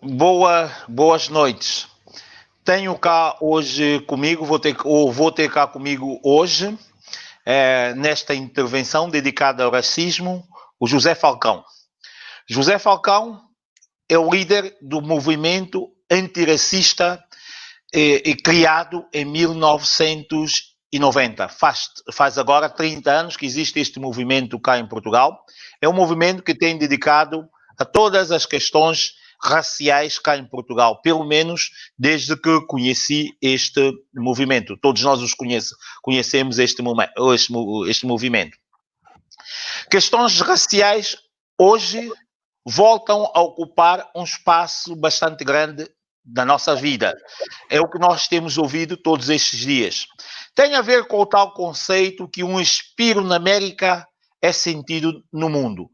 Boas noites. Tenho cá hoje comigo, vou ter cá comigo hoje, nesta intervenção dedicada ao racismo, o José Falcão. José Falcão é o líder do movimento antirracista criado em 1990. Faz agora 30 anos que existe este movimento cá em Portugal. É um movimento que tem dedicado a todas as questões raciais cá em Portugal, pelo menos desde que conheci este movimento. Todos nós conhecemos este movimento. Questões raciais hoje voltam a ocupar um espaço bastante grande da nossa vida. É o que nós temos ouvido todos estes dias. Tem a ver com o tal conceito que um espiro na América é sentido no mundo.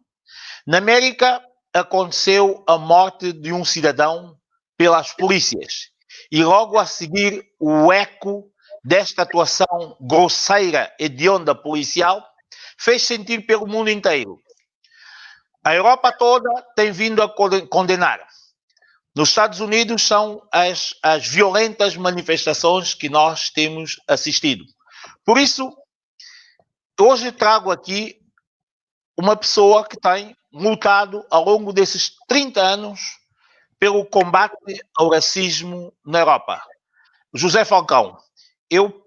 Na América aconteceu a morte de um cidadão pelas polícias e logo a seguir o eco desta atuação grosseira e hedionda policial fez sentir pelo mundo inteiro. A Europa toda tem vindo a condenar. Nos Estados Unidos são as violentas manifestações que nós temos assistido. Por isso, hoje trago aqui uma pessoa que tem lutado ao longo desses 30 anos pelo combate ao racismo na Europa. José Falcão,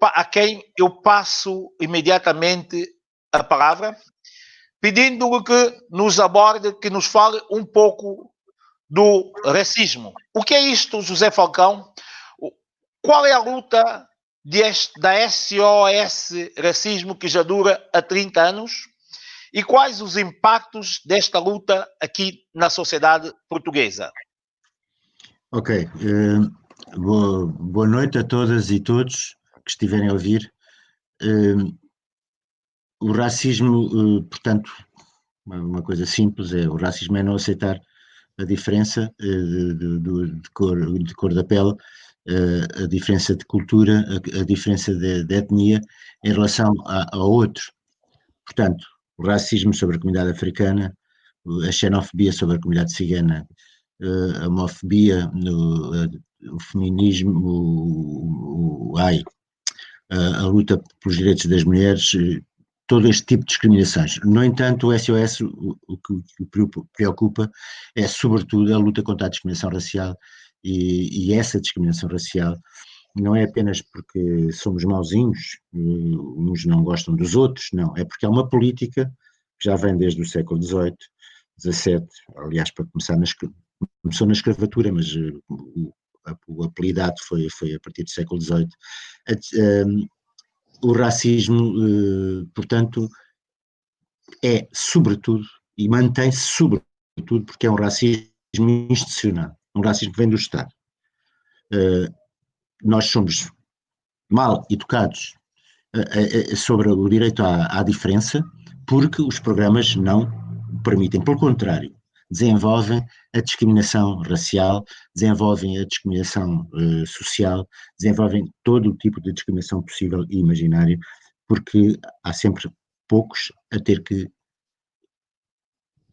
a quem eu passo imediatamente a palavra, pedindo-lhe que nos aborde, que nos fale um pouco do racismo. O que é isto, José Falcão? Qual é a luta da SOS Racismo que já dura há 30 anos? E quais os impactos desta luta aqui na sociedade portuguesa? Ok. Boa noite a todas e todos que estiverem a ouvir. O racismo, portanto, uma coisa simples, o racismo é não aceitar a diferença de cor da pele, a diferença de cultura, a diferença de etnia em relação ao outro. Portanto, o racismo sobre a comunidade africana, a xenofobia sobre a comunidade cigana, a homofobia, o feminismo, a luta pelos direitos das mulheres, todo este tipo de discriminações. No entanto, o SOS, o que preocupa é, sobretudo, a luta contra a discriminação racial, e essa discriminação racial não é apenas porque somos mauzinhos, uns não gostam dos outros, não, é porque há uma política que já vem desde o século XVIII, XVII, aliás, para começar começou na escravatura, mas o apelidado foi a partir do século XVIII. O racismo, portanto, é sobretudo, e mantém-se sobretudo, porque é um racismo institucional, um racismo que vem do Estado. Nós somos mal educados sobre o direito à diferença, porque os programas não permitem, pelo contrário, desenvolvem a discriminação racial, desenvolvem a discriminação social, desenvolvem todo o tipo de discriminação possível e imaginário, porque há sempre poucos a ter que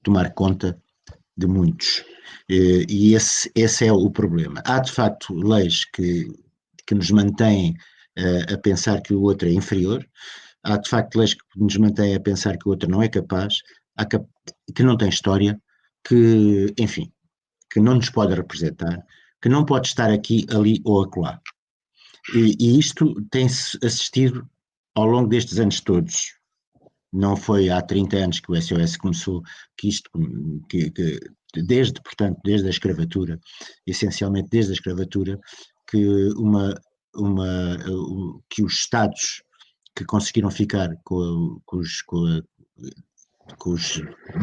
tomar conta de muitos. E esse é o problema. Há, de facto, leis que nos mantêm a pensar que o outro é inferior, há, de facto, leis que nos mantêm a pensar que o outro não é capaz, que não tem história, que, enfim, que não nos pode representar, que não pode estar aqui, ali ou acolá. E isto tem-se assistido ao longo destes anos todos. Não foi há 30 anos que o SOS começou, portanto, desde a escravatura, essencialmente desde a escravatura, que que os Estados que conseguiram ficar com os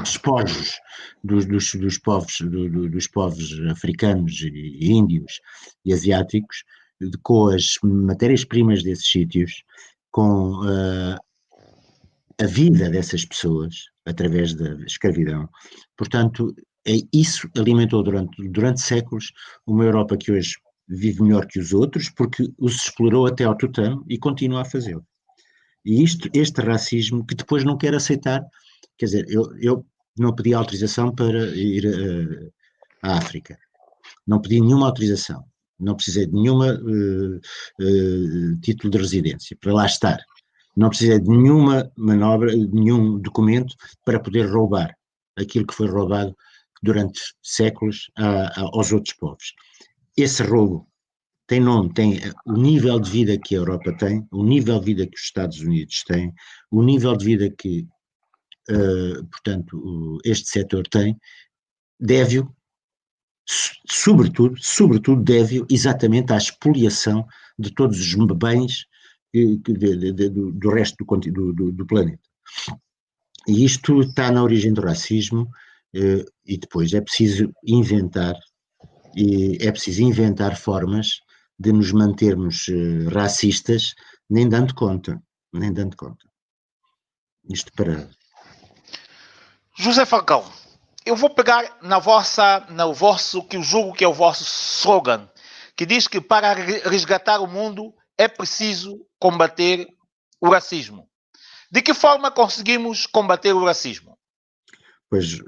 despojos dos povos africanos e índios e asiáticos, com as matérias-primas desses sítios, com a vida dessas pessoas através da escravidão. Portanto, isso alimentou durante séculos uma Europa que hoje vive melhor que os outros, porque os explorou até ao tutano e continua a fazê-lo. E este racismo que depois não quer aceitar, quer dizer, eu não pedi autorização para ir à África. Não pedi nenhuma autorização, não precisei de nenhuma título de residência para lá estar. Não precisei de nenhuma manobra, nenhum documento para poder roubar aquilo que foi roubado durante séculos aos outros povos. Esse roubo tem nome, tem o nível de vida que a Europa tem, o nível de vida que os Estados Unidos têm, o nível de vida que, portanto, este setor tem, deve-o, sobretudo deve-o exatamente à expoliação de todos os bens do resto do planeta. E isto está na origem do racismo, e depois é preciso inventar formas de nos mantermos racistas, nem dando conta. Isto para... José Falcão, eu vou pegar no vosso, que eu julgo que é o vosso slogan, que diz que para resgatar o mundo é preciso combater o racismo. De que forma conseguimos combater o racismo? Pois,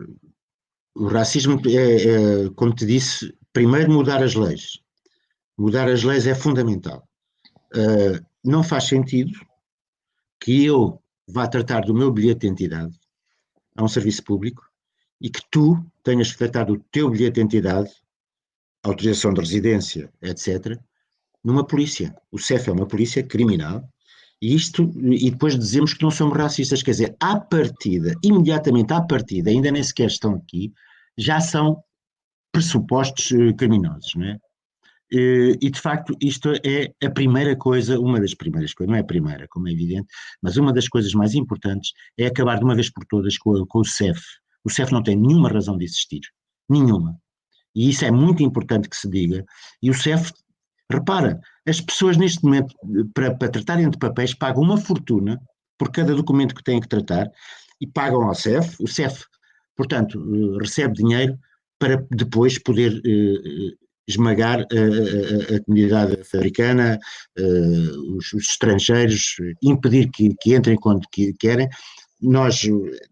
o racismo é, como te disse, primeiro mudar as leis. Mudar as leis é fundamental. Não faz sentido que eu vá tratar do meu bilhete de identidade a um serviço público e que tu tenhas que tratar do teu bilhete de identidade, autorização de residência, etc., numa polícia. O CEF é uma polícia criminal e depois dizemos que não somos racistas, quer dizer, à partida, imediatamente à partida, ainda nem sequer estão aqui, já são pressupostos criminosos, não é? E de facto isto é a primeira coisa, uma das primeiras coisas, não é a primeira, como é evidente, mas uma das coisas mais importantes é acabar de uma vez por todas com o CEF. O CEF não tem nenhuma razão de existir, nenhuma. E isso é muito importante que se diga. E o CEF, repara, as pessoas neste momento, para tratarem de papéis, pagam uma fortuna por cada documento que têm que tratar e pagam ao CEF. O CEF, portanto, recebe dinheiro para depois poder esmagar a comunidade africana, os estrangeiros, impedir que entrem quando querem. Nós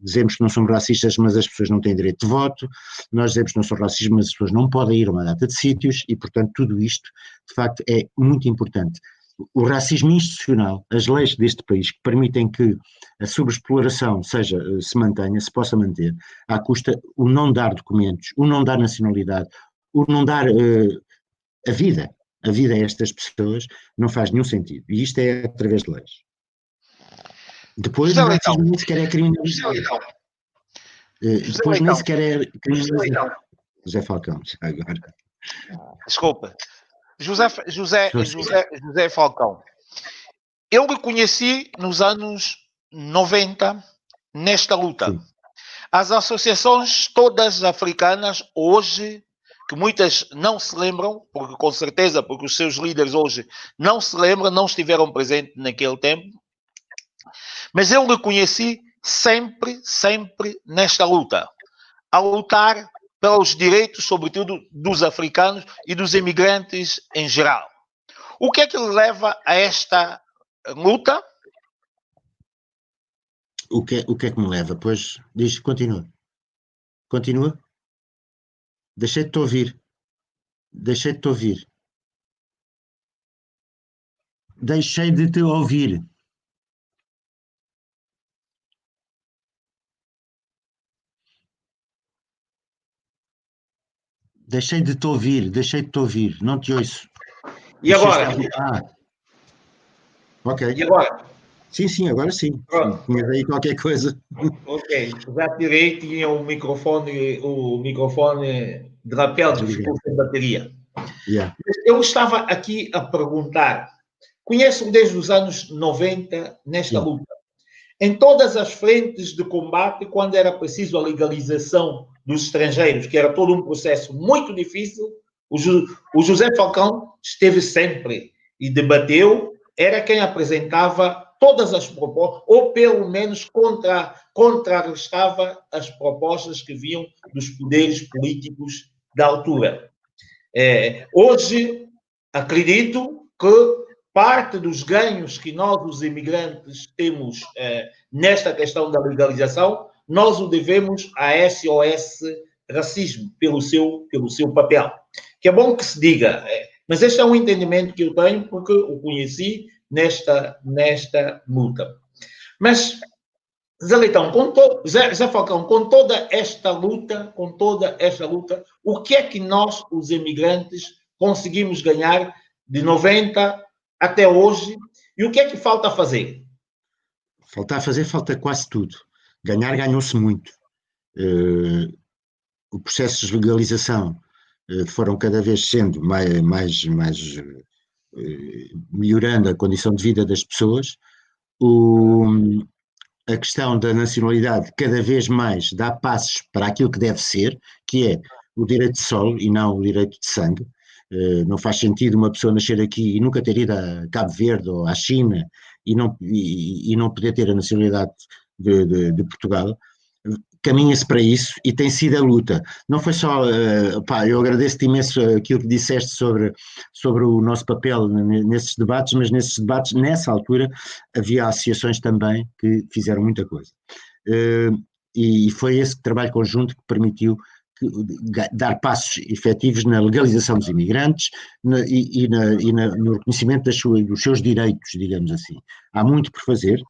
dizemos que não somos racistas, mas as pessoas não têm direito de voto. Nós dizemos que não somos racistas, mas as pessoas não podem ir a uma data de sítios e, portanto, tudo isto, de facto, é muito importante. O racismo institucional, as leis deste país que permitem que a sobreexploração se mantenha, se possa manter, à custa o não dar documentos, o não dar nacionalidade, o não dar a vida a estas pessoas, não faz nenhum sentido. E isto é através de leis. Depois o racismo nem sequer é criminalizado. Depois nem sequer é criminalizado. José Falcão, agora. Desculpa. José Falcão. Eu lhe conheci nos anos 90 nesta luta. Sim. As associações todas africanas hoje, que muitas não se lembram, porque com certeza, porque os seus líderes hoje não se lembram, não estiveram presentes naquele tempo, mas eu lhe conheci sempre nesta luta, a lutar pelos direitos, sobretudo, dos africanos e dos imigrantes em geral. O que é que lhe leva a esta luta? O que é que me leva? Pois, diz, continua. Continua? Deixei de te ouvir. Deixei de te ouvir. Deixei de te ouvir. Deixei de te ouvir, não te ouço. E agora? Ok. E agora? Sim, agora sim. Tinha aí qualquer coisa. Ok, já tirei, tinha o microfone de lapel que ficou sem bateria. Yeah. Eu estava aqui a perguntar, conheço desde os anos 90 nesta Sim. luta. Em todas as frentes de combate, quando era preciso a legalização dos estrangeiros, que era todo um processo muito difícil, o José Falcão esteve sempre e debateu, era quem apresentava todas as propostas, ou pelo menos contrarrestava as propostas que vinham dos poderes políticos da altura. Hoje, acredito que parte dos ganhos que nós, os imigrantes, temos nesta questão da legalização, nós o devemos a SOS Racismo, pelo seu papel. que é bom que se diga, mas este é um entendimento que eu tenho porque o conheci nesta luta. Mas, Zé Leitão, Zé Falcão, com toda esta luta, o que é que nós, os imigrantes, conseguimos ganhar de 90 até hoje e o que é que falta fazer? Falta quase tudo. Ganhou-se muito. O processo de legalização foram cada vez sendo mais melhorando a condição de vida das pessoas. A questão da nacionalidade cada vez mais dá passos para aquilo que deve ser, que é o direito de solo e não o direito de sangue. Não faz sentido uma pessoa nascer aqui e nunca ter ido a Cabo Verde ou à China e não poder ter a nacionalidade de Portugal. Caminha-se para isso e tem sido a luta. Não foi só, eu agradeço-te imenso aquilo que disseste sobre o nosso papel nesses debates, mas nesses debates, nessa altura, havia associações também que fizeram muita coisa. E foi esse trabalho conjunto que permitiu dar passos efetivos na legalização dos imigrantes no reconhecimento dos seus direitos, digamos assim. Há muito por fazer.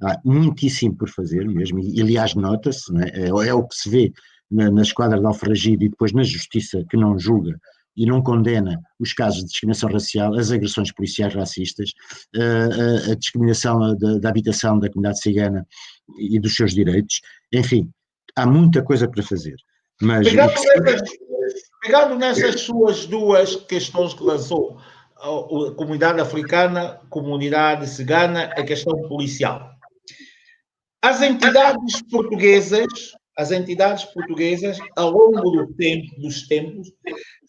Há muitíssimo por fazer mesmo, e aliás nota-se, é o que se vê na esquadra de Alfragide e depois na justiça que não julga e não condena os casos de discriminação racial, as agressões policiais racistas, a discriminação da habitação da comunidade cigana e dos seus direitos, enfim, há muita coisa para fazer. Mas pegando nessas suas duas questões que lançou, a comunidade africana, comunidade cigana, a questão policial. As entidades portuguesas, ao longo dos tempos,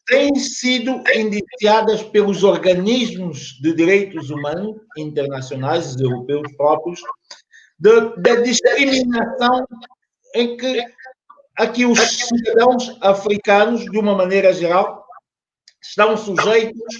têm sido indiciadas pelos organismos de direitos humanos internacionais, europeus próprios, da discriminação em que aqui os cidadãos africanos, de uma maneira geral, estão sujeitos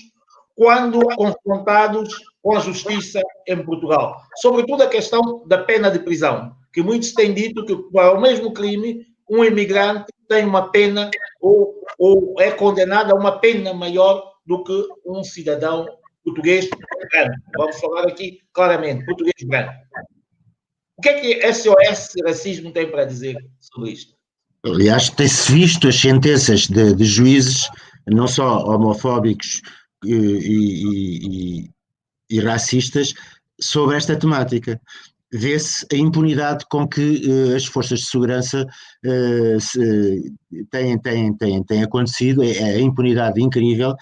quando confrontados com a justiça em Portugal. Sobretudo a questão da pena de prisão, que muitos têm dito que para o mesmo crime, um imigrante tem uma pena ou é condenado a uma pena maior do que um cidadão português branco. Vamos falar aqui claramente, português branco. O que é que SOS Racismo tem para dizer sobre isto? Aliás, tem-se visto as sentenças de juízes, não só homofóbicos e racistas, sobre esta temática. Vê-se a impunidade com que as forças de segurança têm acontecido, a impunidade incrível,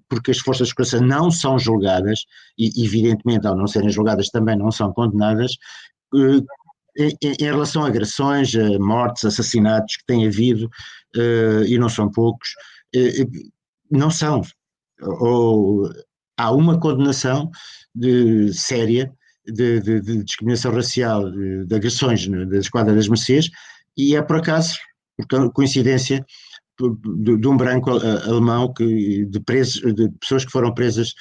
porque as forças de segurança não são julgadas, e evidentemente ao não serem julgadas também não são condenadas, em relação a agressões, mortes, assassinatos que têm havido, e não são poucos, não são. Há uma condenação séria de discriminação racial, de agressões da Esquadra das Mercês, e é por acaso, por coincidência, de um branco alemão de pessoas que foram presas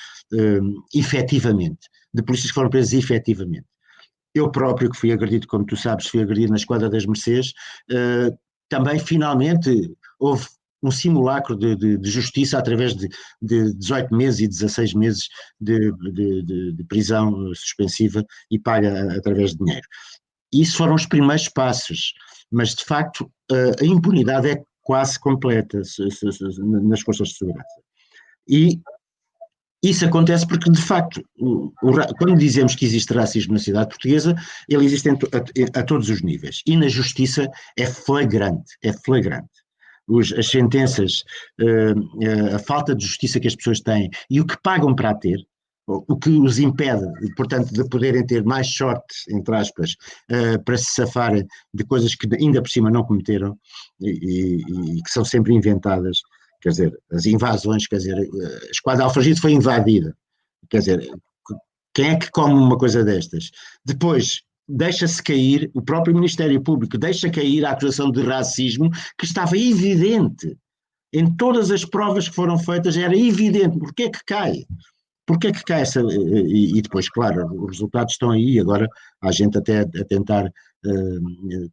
efetivamente, de polícias que foram presas efetivamente. Eu próprio, que fui agredido, como tu sabes, fui agredido na Esquadra das Mercês, também finalmente houve um simulacro de justiça através de 18 meses e 16 meses de prisão suspensiva e paga através de dinheiro. Isso foram os primeiros passos, mas de facto a impunidade é quase completa nas forças de segurança. E isso acontece porque, de facto, quando dizemos que existe racismo na sociedade portuguesa, ele existe a todos os níveis. E na justiça é flagrante, as sentenças, a falta de justiça que as pessoas têm e o que pagam para a ter, o que os impede, portanto, de poderem ter mais sorte, entre aspas, para se safarem de coisas que ainda por cima não cometeram e que são sempre inventadas. Quer dizer, as invasões, a Esquadra de Alfragide foi invadida. Quer dizer, quem é que come uma coisa destas? Depois, deixa-se cair, o próprio Ministério Público deixa cair a acusação de racismo que estava evidente. Em todas as provas que foram feitas era evidente. Porquê é que cai? Porquê é que cai essa... E depois, claro, os resultados estão aí, agora há gente até a tentar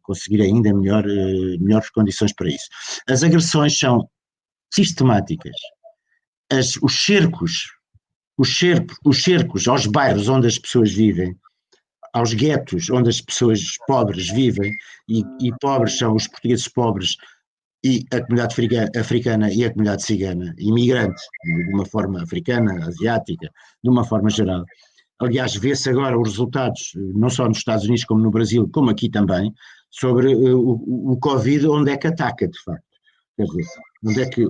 conseguir ainda melhores condições para isso. As agressões são sistemáticas, os cercos aos bairros onde as pessoas vivem, aos guetos onde as pessoas pobres vivem, e pobres são os portugueses pobres e a comunidade africana e a comunidade cigana, imigrante, de uma forma africana, asiática, de uma forma geral. Aliás, vê-se agora os resultados, não só nos Estados Unidos como no Brasil, como aqui também, sobre o Covid, onde é que ataca, de facto. Quer dizer, onde é que,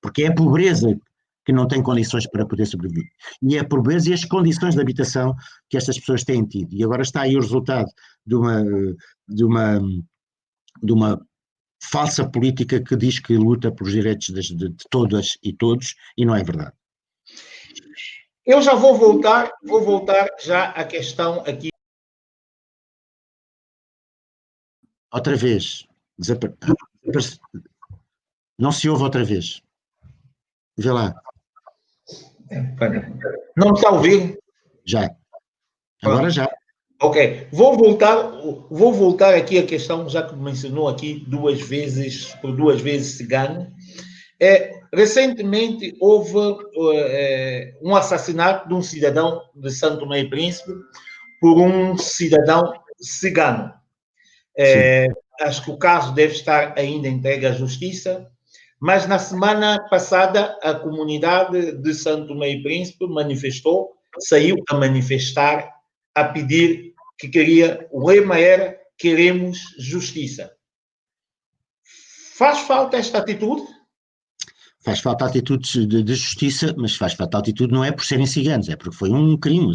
porque é a pobreza que não tem condições para poder sobreviver. E é a pobreza e as condições de habitação que estas pessoas têm tido. E agora está aí o resultado de uma falsa política que diz que luta pelos direitos de todas e todos, e não é verdade. Eu já vou voltar já à questão aqui. Outra vez, não se ouve outra vez. Vê lá. Não me está a ouvir? Já. Agora já. Ok. Vou voltar aqui à questão, já que mencionou aqui por duas vezes cigano. Recentemente houve um assassinato de um cidadão de Santo Tomé e Príncipe por um cidadão cigano. Acho que o caso deve estar ainda entregue à justiça, mas na semana passada a comunidade de Santo Tomé e Príncipe saiu a manifestar, a pedir o lema era queremos justiça. Faz falta esta atitude? Faz falta atitudes de justiça, mas faz falta atitude não é por serem ciganos, é porque foi um crime,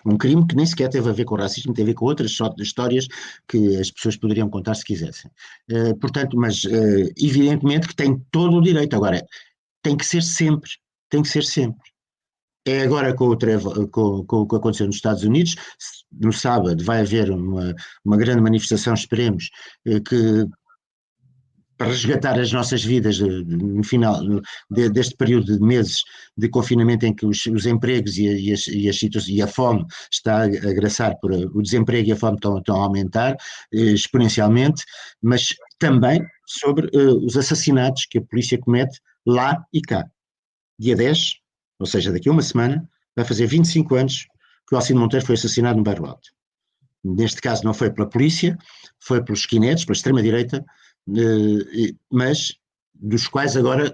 um crime que nem sequer teve a ver com racismo, teve a ver com outras histórias que as pessoas poderiam contar se quisessem. Portanto, mas evidentemente que tem todo o direito. Agora, tem que ser sempre. É agora com o que aconteceu nos Estados Unidos. No sábado vai haver uma grande manifestação, esperemos, que para resgatar as nossas vidas no final deste período de meses de confinamento em que os empregos e a fome está a agraçar, o desemprego e a fome estão a aumentar exponencialmente, mas também sobre os assassinatos que a polícia comete lá e cá. Dia 10, ou seja, daqui a uma semana, vai fazer 25 anos que o Alcino Monteiro foi assassinado no Bairro Alto. Neste caso não foi pela polícia, foi pelos skinheads, pela extrema-direita, mas dos quais agora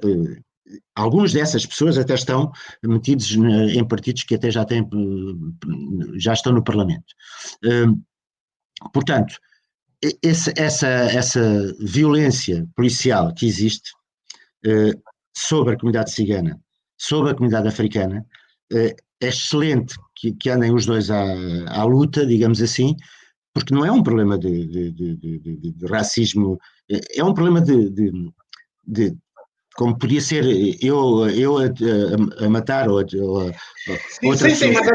algumas dessas pessoas até estão metidos em partidos que até já estão no Parlamento. Portanto, essa violência policial que existe sobre a comunidade cigana, sobre a comunidade africana, é excelente que andem os dois à luta, digamos assim, porque não é um problema de racismo, é um problema de como podia ser eu a matar ou outra Sim, pessoa. mas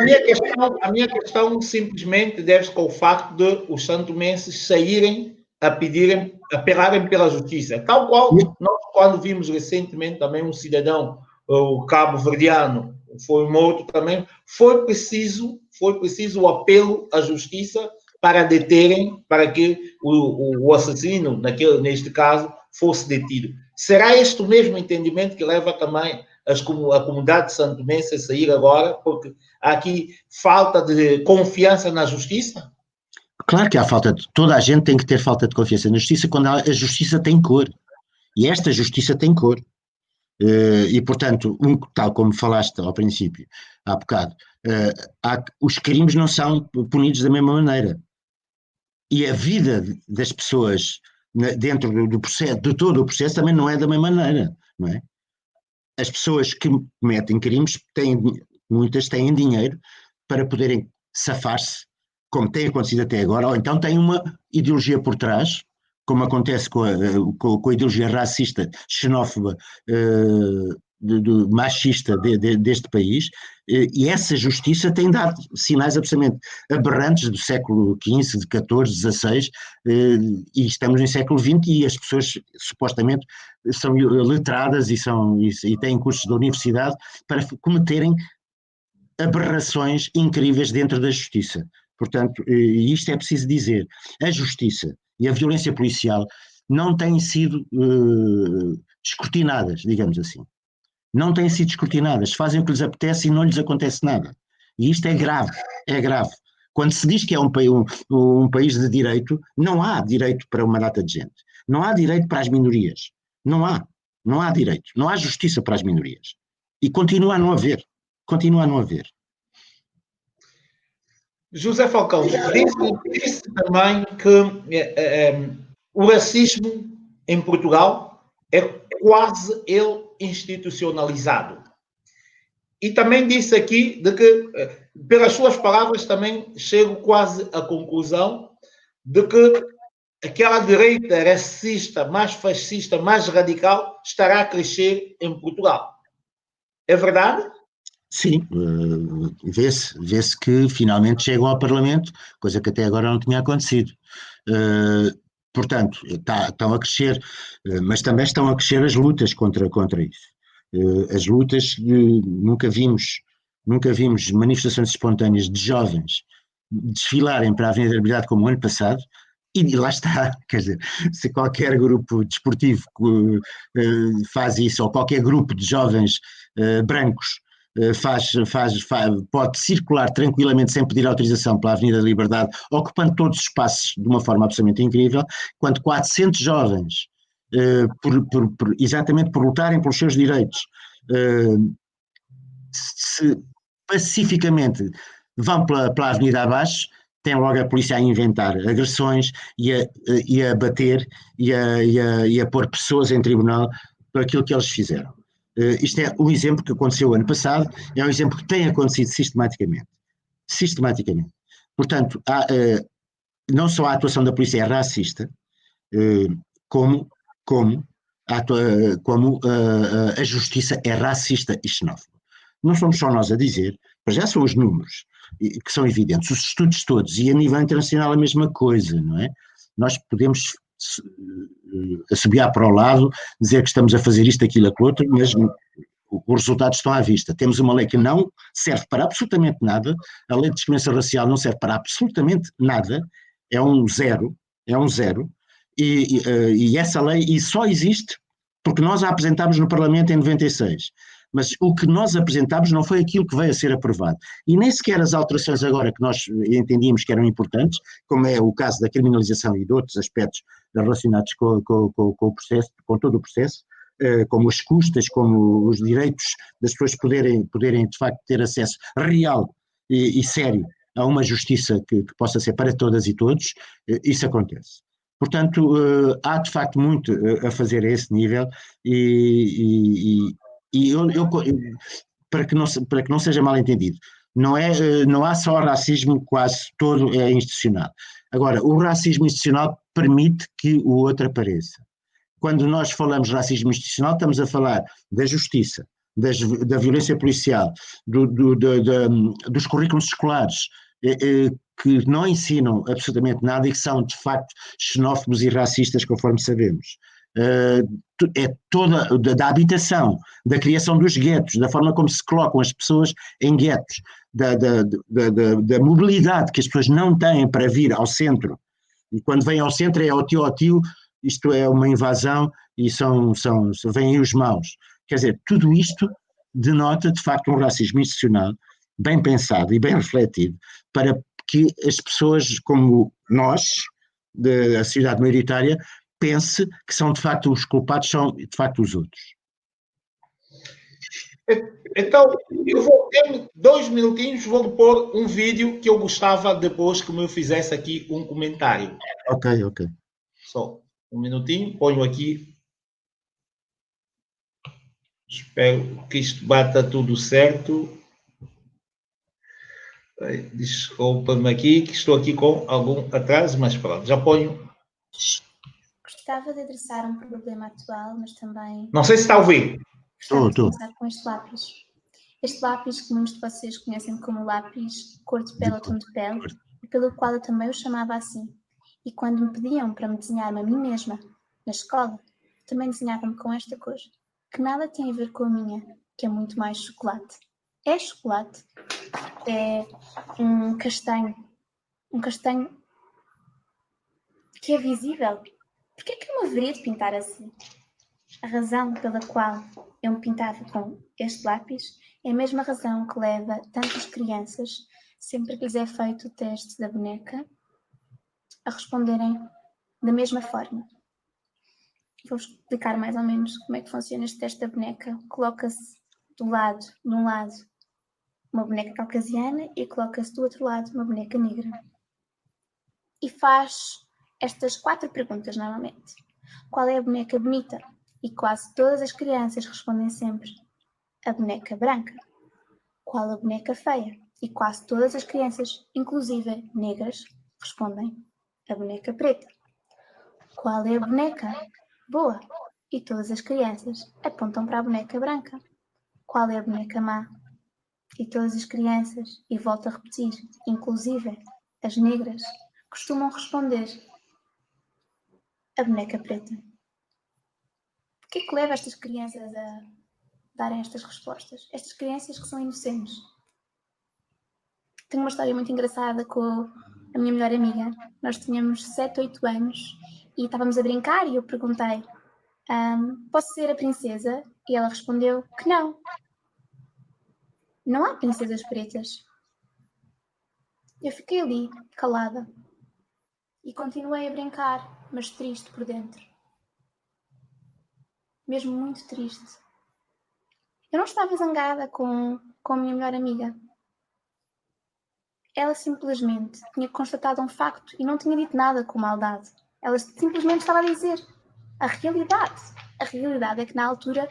a minha questão simplesmente deve-se com o facto de os santomenses saírem apelarem pela justiça. Tal qual nós, quando vimos recentemente também um cidadão, o cabo-verdiano, foi morto também, foi preciso o apelo à justiça para deterem, para que o assassino, neste caso, fosse detido. Será este o mesmo entendimento que leva também a comunidade santomense a sair agora, porque há aqui falta de confiança na justiça? Claro que há toda a gente tem que ter falta de confiança na justiça quando a justiça tem cor. E esta justiça tem cor. E, portanto, tal como falaste ao princípio, há bocado, os crimes não são punidos da mesma maneira. E a vida das pessoas dentro do processo, de todo o processo, também não é da mesma maneira, não é? As pessoas que cometem crimes, muitas têm dinheiro para poderem safar-se, como tem acontecido até agora, ou então têm uma ideologia por trás, como acontece com a ideologia racista, xenófoba, machista deste país, e essa justiça tem dado sinais absolutamente aberrantes do século XV, de XIV, XVI, e estamos no século XX e as pessoas supostamente são letradas e têm cursos da universidade para cometerem aberrações incríveis dentro da justiça. Portanto, e isto é preciso dizer, a justiça e a violência policial não têm sido escrutinadas, digamos assim. não têm sido escrutinadas, fazem o que lhes apetece e não lhes acontece nada. E isto é grave, é grave. Quando se diz que é um país de direito, não há direito para uma data de gente. Não há direito para as minorias. Não há. Não há direito. Não há justiça para as minorias. E continua a não haver. Continua a não haver. José Falcão, disse também que o racismo em Portugal é quase ele institucionalizado. E também disse aqui de que, pelas suas palavras, também chego quase à conclusão de que aquela direita racista, mais fascista, mais radical, estará a crescer em Portugal. É verdade? Sim, vê-se que finalmente chegam ao Parlamento, coisa que até agora não tinha acontecido. Portanto, estão a crescer, mas também estão a crescer as lutas contra isso. As lutas, nunca vimos manifestações espontâneas de jovens desfilarem para a Avenida da Liberdade como o ano passado, e lá está, quer dizer, se qualquer grupo desportivo faz isso, ou qualquer grupo de jovens brancos pode circular tranquilamente sem pedir autorização pela Avenida da Liberdade, ocupando todos os espaços de uma forma absolutamente incrível, quando 400 jovens, exatamente por lutarem pelos seus direitos, se pacificamente vão pela Avenida abaixo, tem logo a polícia a inventar agressões e a bater e a pôr pessoas em tribunal por aquilo que eles fizeram. Isto é um exemplo que aconteceu ano passado, é um exemplo que tem acontecido sistematicamente. Sistematicamente. Portanto, não só a atuação da polícia é racista, como a justiça é racista e xenófoba. Não somos só nós a dizer, mas já são os números que são evidentes, os estudos todos, e a nível internacional a mesma coisa, não é? Nós podemos assobiar para o lado, dizer que estamos a fazer isto, aquilo, aquilo outro, mas os resultados estão à vista. Temos uma lei que não serve para absolutamente nada, a lei de discriminação racial não serve para absolutamente nada, é um zero, e essa lei só existe porque nós a apresentámos no Parlamento em 96. Mas o que nós apresentámos não foi aquilo que veio a ser aprovado. E nem sequer as alterações agora que nós entendíamos que eram importantes, como é o caso da criminalização e de outros aspectos relacionados com o processo, com todo o processo, como as custas, como os direitos das pessoas poderem de facto ter acesso real e sério a uma justiça que possa ser para todas e todos, isso acontece. Portanto, há de facto muito a fazer a esse nível e para que não seja mal entendido, não há só racismo, quase todo é institucional. Agora, o racismo institucional permite que o outro apareça. Quando nós falamos de racismo institucional, estamos a falar da justiça, da violência policial, dos currículos escolares, que não ensinam absolutamente nada e que são, de facto, xenófobos e racistas, conforme sabemos. É toda da habitação, da criação dos guetos, da forma como se colocam as pessoas em guetos, da mobilidade que as pessoas não têm para vir ao centro, e quando vêm ao centro é ao tio, isto é uma invasão e vêm os maus. Quer dizer, tudo isto denota de facto um racismo institucional bem pensado e bem refletido para que as pessoas como nós, da sociedade maioritária, pense que são de facto os culpados, são de facto os outros. Então, eu vou ter 2 minutinhos, vou pôr um vídeo que eu gostava depois que me fizesse aqui um comentário. Ok. Só um minutinho, ponho aqui. Espero que isto bata tudo certo. Desculpa-me aqui, que estou aqui com algum atraso, mas pronto, já ponho. Gostava de adressar um problema atual, mas também... Não sei se está a ouvir. Gostava de começar com este lápis. Este lápis que muitos de vocês conhecem como lápis cor de pele ou tom de pele, e pelo qual eu também o chamava assim. E quando me pediam para me desenhar-me a mim mesma, na escola, também desenhava-me com esta cor, que nada tem a ver com a minha, que é muito mais chocolate. É chocolate. É um castanho que é visível. Por que é que eu me haveria de pintar assim? A razão pela qual eu me pintava com este lápis é a mesma razão que leva tantas crianças, sempre que lhes é feito o teste da boneca, a responderem da mesma forma. Vou explicar mais ou menos como é que funciona este teste da boneca. Coloca-se de um lado, uma boneca caucasiana e coloca-se do outro lado uma boneca negra. E faz estas 4 perguntas normalmente. Qual é a boneca bonita? E quase todas as crianças respondem sempre a boneca branca. Qual a boneca feia? E quase todas as crianças, inclusive negras, respondem a boneca preta. Qual é a boneca boa? E todas as crianças apontam para a boneca branca. Qual é a boneca má? E todas as crianças, e volto a repetir, inclusive as negras, costumam responder a boneca preta. O que é que leva estas crianças a darem estas respostas? Estas crianças que são inocentes. Tenho uma história muito engraçada com a minha melhor amiga. Nós tínhamos 7, 8 anos e estávamos a brincar e eu perguntei: posso ser a princesa? E ela respondeu que não. Não há princesas pretas. Eu fiquei ali, calada, e continuei a brincar, mas triste por dentro. Mesmo muito triste. Eu não estava zangada com a minha melhor amiga. Ela simplesmente tinha constatado um facto e não tinha dito nada com maldade. Ela simplesmente estava a dizer a realidade. A realidade é que na altura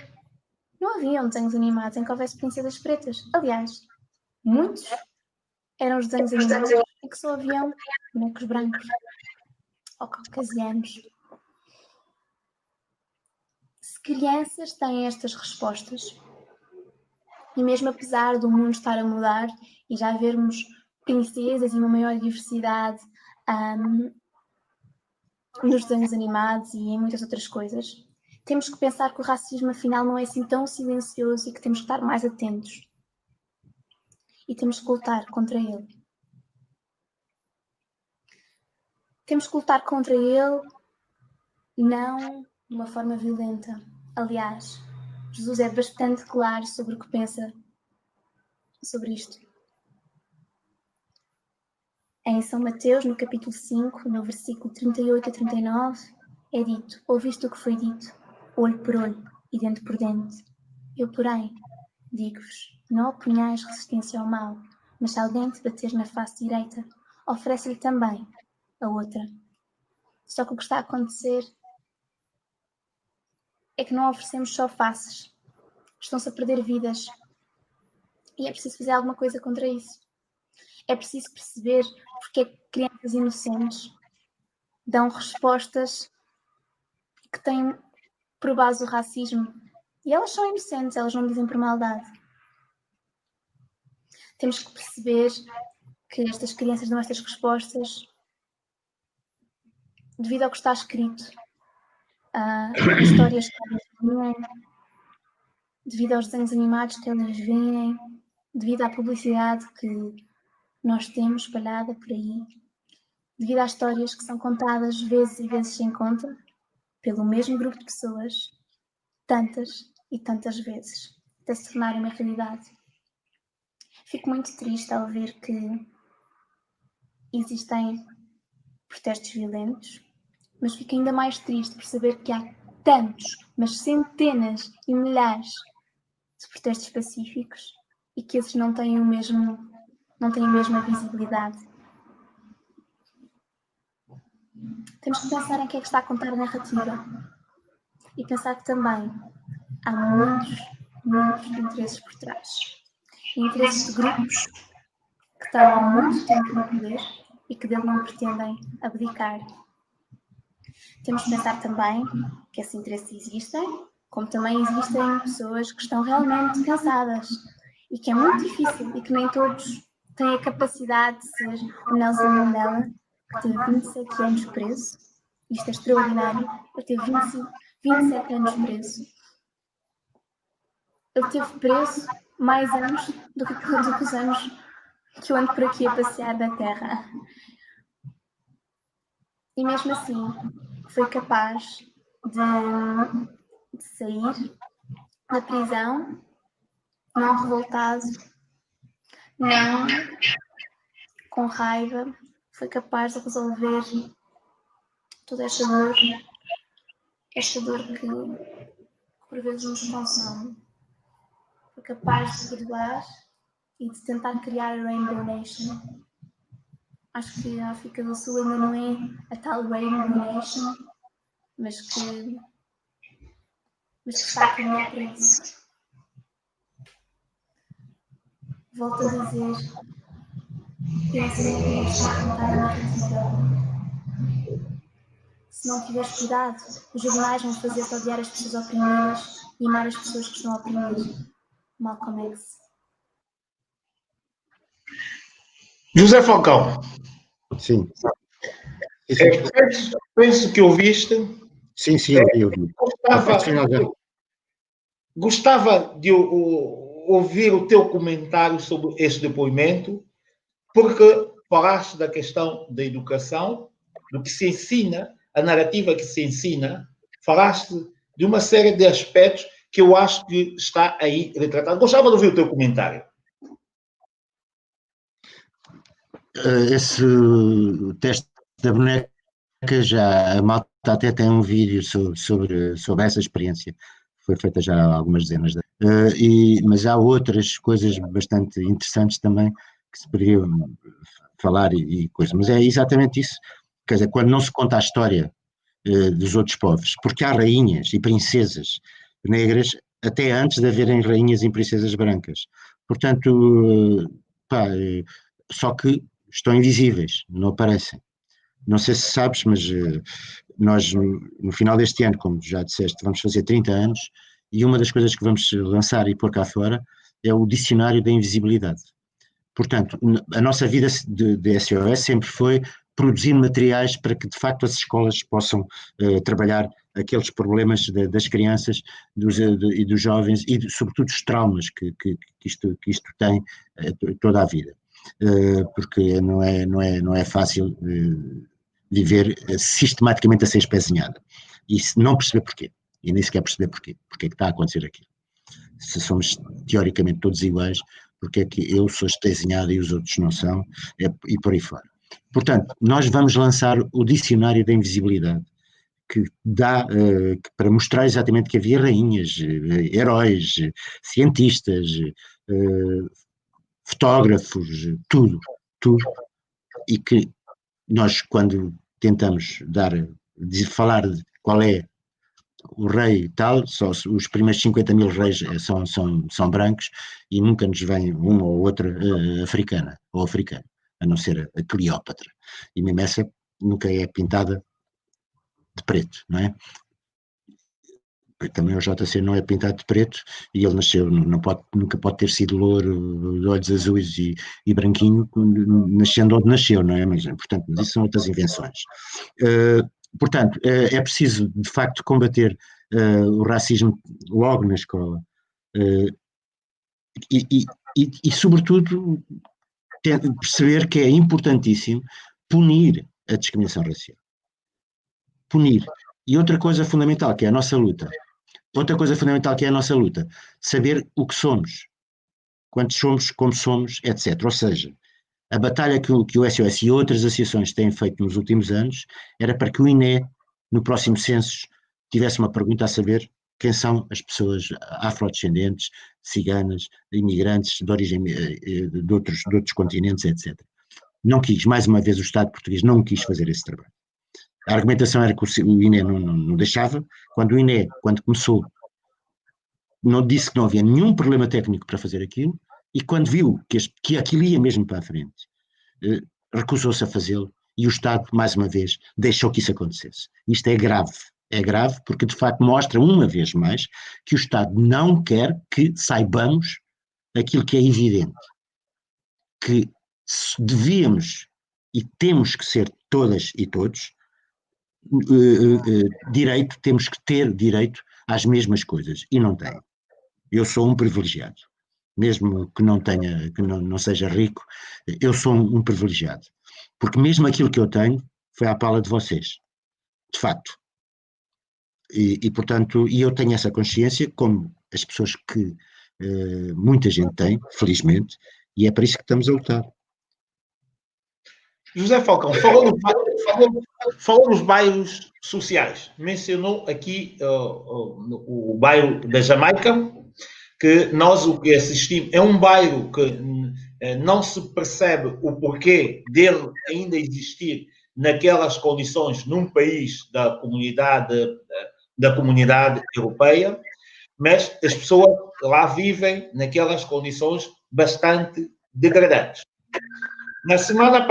não haviam desenhos animados em que houvesse princesas pretas. Aliás, muitos eram os desenhos animados em que só haviam bonecos brancos ou caucasianos. Se crianças têm estas respostas, e mesmo apesar do mundo estar a mudar e já vermos princesas e uma maior diversidade nos desenhos animados e em muitas outras coisas, temos que pensar que o racismo afinal não é assim tão silencioso e que temos que estar mais atentos. E temos que lutar contra ele. Temos que lutar contra ele, não de uma forma violenta. Aliás, Jesus é bastante claro sobre o que pensa sobre isto. Em São Mateus, no capítulo 5, no versículo 38 a 39, é dito: ouviste o que foi dito, olho por olho e dente por dente. Eu, porém, digo-vos, não oponhais resistência ao mal, mas se alguém te bater na face direita, oferece-lhe também a outra. Só que o que está a acontecer é que não oferecemos só faces. Estão-se a perder vidas. E é preciso fazer alguma coisa contra isso. É preciso perceber porque é que crianças inocentes dão respostas que têm por base o racismo. E elas são inocentes, elas não dizem por maldade. Temos que perceber que estas crianças dão estas respostas devido ao que está escrito, histórias que elas veem, devido aos desenhos animados que elas veem, devido à publicidade que nós temos espalhada por aí, devido às histórias que são contadas vezes e vezes sem conta, pelo mesmo grupo de pessoas, tantas e tantas vezes, até se tornar uma realidade. Fico muito triste ao ver que existem protestos violentos, mas fico ainda mais triste por saber que há tantos, mas centenas e milhares de protestos pacíficos e que esses não têm a mesma visibilidade. Temos que pensar em quem é que está a contar a narrativa e pensar que também há muitos interesses por trás. Interesses de grupos que estão há muito tempo no poder e que dele não pretendem abdicar. Temos que pensar também que esses interesses existem, como também existem pessoas que estão realmente cansadas e que é muito difícil e que nem todos têm a capacidade de ser o Nelson Mandela, que teve 27 anos preso. Isto é extraordinário. Ele teve 27 anos preso. Ele teve preso mais anos do que os anos que eu ando por aqui a passear da Terra. E mesmo assim foi capaz de de sair da prisão, não revoltado, não com raiva, foi capaz de resolver toda esta dor que por vezes nos consome. Foi capaz de perdoar e de tentar criar a Rainbow Nation. Acho que a África do Sul ainda não é a tal Rainbow Nation, mas que está a caminhar para isso. Volto a dizer, pensa que está a contar a narrativa. Se não tiveres cuidado, os jornais vão fazer-te odiar as pessoas oprimidas e amar as pessoas que estão a oprimir. Malcolm X. José Falcão. Sim. Penso que ouviste. Sim, ouvi. Gostava de ouvir o teu comentário sobre este depoimento, porque falaste da questão da educação, do que se ensina, a narrativa que se ensina, falaste de uma série de aspectos que eu acho que está aí retratado. Gostava de ouvir o teu comentário. Esse teste da boneca, já a malta até tem um vídeo sobre essa experiência, foi feita já há algumas dezenas de mas há outras coisas bastante interessantes também que se poderia falar e coisa, mas é exatamente isso, quer dizer, quando não se conta a história dos outros povos, porque há rainhas e princesas negras até antes de haverem rainhas e princesas brancas, portanto, só que estão invisíveis, não aparecem. Não sei se sabes, mas nós no final deste ano, como já disseste, vamos fazer 30 anos e uma das coisas que vamos lançar e pôr cá fora é o Dicionário da Invisibilidade. Portanto, a nossa vida de SOS sempre foi produzir materiais para que de facto as escolas possam trabalhar aqueles problemas das crianças e dos jovens e sobretudo os traumas que isto tem toda a vida. Porque não é fácil viver sistematicamente a ser espezinhada e não perceber porquê, e nem sequer perceber porquê é que está a acontecer aquilo. Se somos teoricamente todos iguais, porque é que eu sou espezinhada e os outros não são, e por aí fora. Portanto, nós vamos lançar o Dicionário da Invisibilidade, que dá para mostrar exatamente que havia rainhas, heróis, cientistas, fotógrafos, tudo, e que nós, quando tentamos falar de qual é o rei e tal, só os primeiros 50 mil reis são brancos e nunca nos vem uma ou outra africana, a não ser a Cleópatra. E mesmo essa nunca é pintada de preto, não é? Também o JC não é pintado de preto e ele nasceu, nunca pode ter sido louro, de olhos azuis e branquinho, nascendo onde nasceu, não é? Mas, portanto, isso são outras invenções. Portanto, é preciso, de facto, combater o racismo logo na escola e, sobretudo, perceber que é importantíssimo punir a discriminação racial. Punir. E outra coisa fundamental, que é a nossa luta. Saber o que somos, quantos somos, como somos, etc. Ou seja, a batalha que o SOS e outras associações têm feito nos últimos anos era para que o INE, no próximo censo, tivesse uma pergunta a saber quem são as pessoas afrodescendentes, ciganas, imigrantes de origem de outros continentes, etc. Não quis, mais uma vez o Estado português não quis fazer esse trabalho. A argumentação era que o INE não deixava. Quando o INE, quando começou, não disse que não havia nenhum problema técnico para fazer aquilo, e quando viu que aquilo ia mesmo para a frente, recusou-se a fazê-lo, e o Estado, mais uma vez, deixou que isso acontecesse. Isto é grave porque de facto mostra uma vez mais que o Estado não quer que saibamos aquilo que é evidente, que devíamos e temos que ser todas e todos temos que ter direito às mesmas coisas, e não tem. Eu sou um privilegiado, mesmo que não seja rico, eu sou um privilegiado, porque mesmo aquilo que eu tenho foi à pala de vocês, de facto. Portanto, eu tenho essa consciência, como as pessoas que muita gente tem, felizmente, e é para isso que estamos a lutar. José Falcão, falou nos bairros sociais. Mencionou aqui o bairro da Jamaica, que nós o que assistimos é um bairro que não se percebe o porquê dele ainda existir naquelas condições num país da comunidade europeia, mas as pessoas lá vivem naquelas condições bastante degradantes. Na semana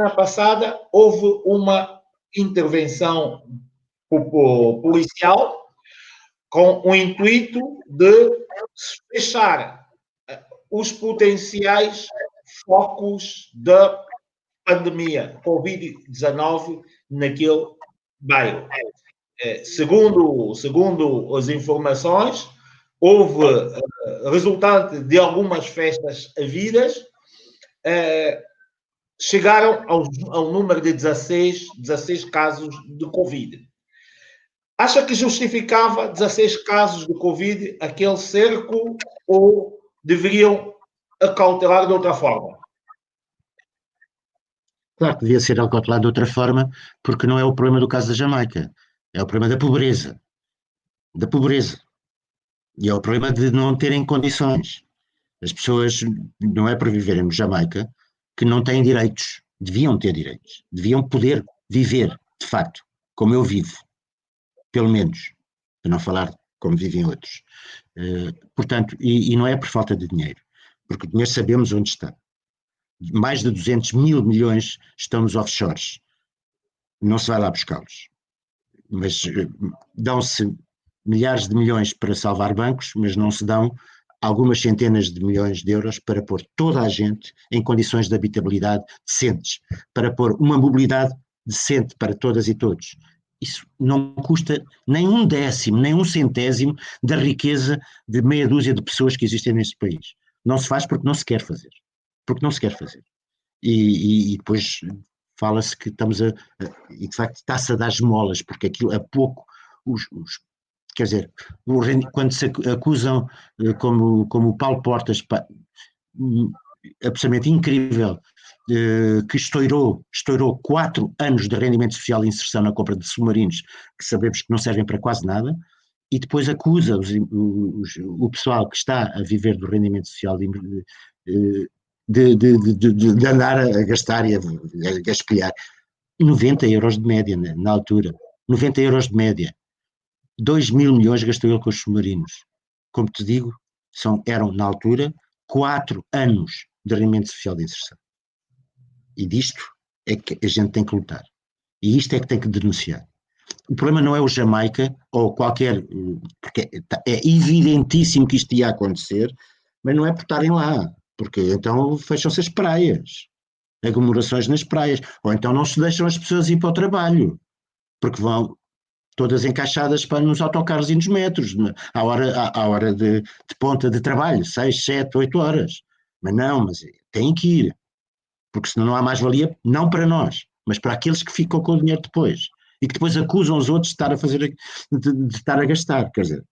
passada houve uma intervenção policial com o intuito de fechar os potenciais focos da pandemia Covid-19 naquele bairro. Segundo as informações, houve, resultante de algumas festas havidas, chegaram ao número de 16 casos de Covid. Acha que justificava 16 casos de Covid aquele cerco ou deveriam acautelar de outra forma? Claro que devia ser acautelado de outra forma, porque não é o problema do caso da Jamaica, é o problema da pobreza. Da pobreza. E é o problema de não terem condições. As pessoas, não é por viverem na Jamaica, que não têm direitos. Deviam ter direitos. Deviam poder viver, de facto, como eu vivo. Pelo menos. Para não falar como vivem outros. Portanto, e não é por falta de dinheiro. Porque o dinheiro sabemos onde está. Mais de 200 mil milhões estão nos offshores. Não se vai lá buscá-los. Mas dão-se milhares de milhões para salvar bancos, mas não se dão algumas centenas de milhões de euros para pôr toda a gente em condições de habitabilidade decentes, para pôr uma mobilidade decente para todas e todos. Isso não custa nem um décimo, nem um centésimo da riqueza de meia dúzia de pessoas que existem neste país. Não se faz porque não se quer fazer. Porque não se quer fazer. E depois fala-se que estamos e de facto está-se a dar esmolas, porque aquilo a pouco quer dizer, quando se acusam como o Paulo Portas, absolutamente incrível, que estourou 4 anos de rendimento social e inserção na compra de submarinos, que sabemos que não servem para quase nada, e depois acusa o pessoal que está a viver do rendimento social de andar a gastar e a gaspilhar 90 euros de média na altura, 90 euros de média. 2 mil milhões gastou ele com os submarinos. Como te digo, eram na altura 4 anos de rendimento social de inserção. E disto é que a gente tem que lutar. E isto é que tem que denunciar. O problema não é o Jamaica ou qualquer, porque é evidentíssimo que isto ia acontecer, mas não é por estarem lá, porque então fecham-se as praias, aglomerações nas praias, ou então não se deixam as pessoas ir para o trabalho, porque vão todas encaixadas nos autocarros e nos metros, à hora de ponta de trabalho, 6, 7, 8 horas. Mas têm que ir, porque senão não há mais-valia, não para nós, mas para aqueles que ficam com o dinheiro depois, e que depois acusam os outros de estar a gastar. Quer dizer,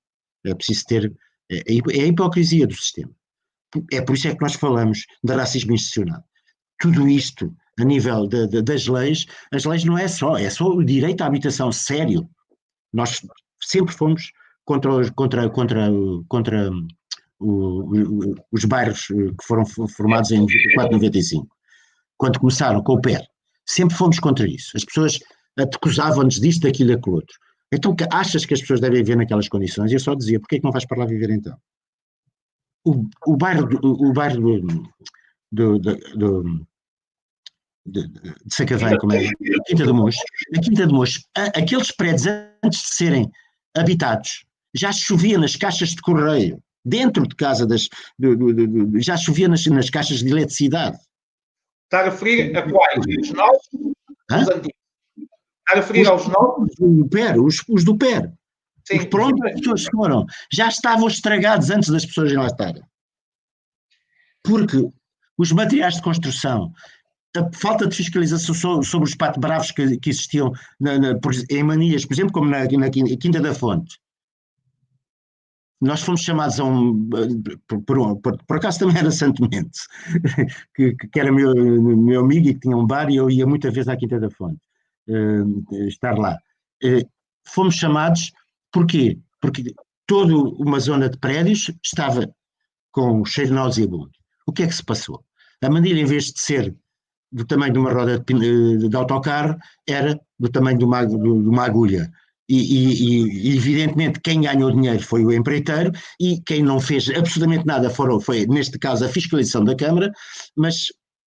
é preciso ter, é a hipocrisia do sistema. É por isso é que nós falamos de racismo institucional. Tudo isto, a nível das leis, as leis não é só o direito à habitação sério. Nós sempre fomos contra os bairros que foram formados em 94, 95, quando começaram com o PER. Sempre fomos contra isso. As pessoas acusavam-nos disto, daquilo e daquilo outro. Então, achas que as pessoas devem viver naquelas condições? E eu só dizia, porquê é que não vais para lá viver então? O bairro de Sacavém, como é? A Quinta do Mocho, aqueles prédios antes de serem habitados, já chovia nas caixas de correio, dentro de casa já chovia nas caixas de eletricidade. Está a referir a quais? Os novos ou os antigos? Está a referir aos novos? Os do PER. Sim, os por onde as pessoas foram, já estavam estragados antes das pessoas irem lá estarem. Porque os materiais de construção, a falta de fiscalização sobre os pato-bravos que existiam em Manias, por exemplo, como na Quinta da Fonte. Nós fomos chamados a por acaso também era Santo Mendes, que era meu amigo e que tinha um bar, e eu ia muitas vezes à Quinta da Fonte, estar lá. Fomos chamados, porquê? Porque toda uma zona de prédios estava com cheiro nauseabundo. O que é que se passou? A Manilha, em vez de ser do tamanho de uma roda de autocarro, era do tamanho de uma agulha. E evidentemente quem ganhou dinheiro foi o empreiteiro, e quem não fez absolutamente nada foi, neste caso, a fiscalização da Câmara. Mas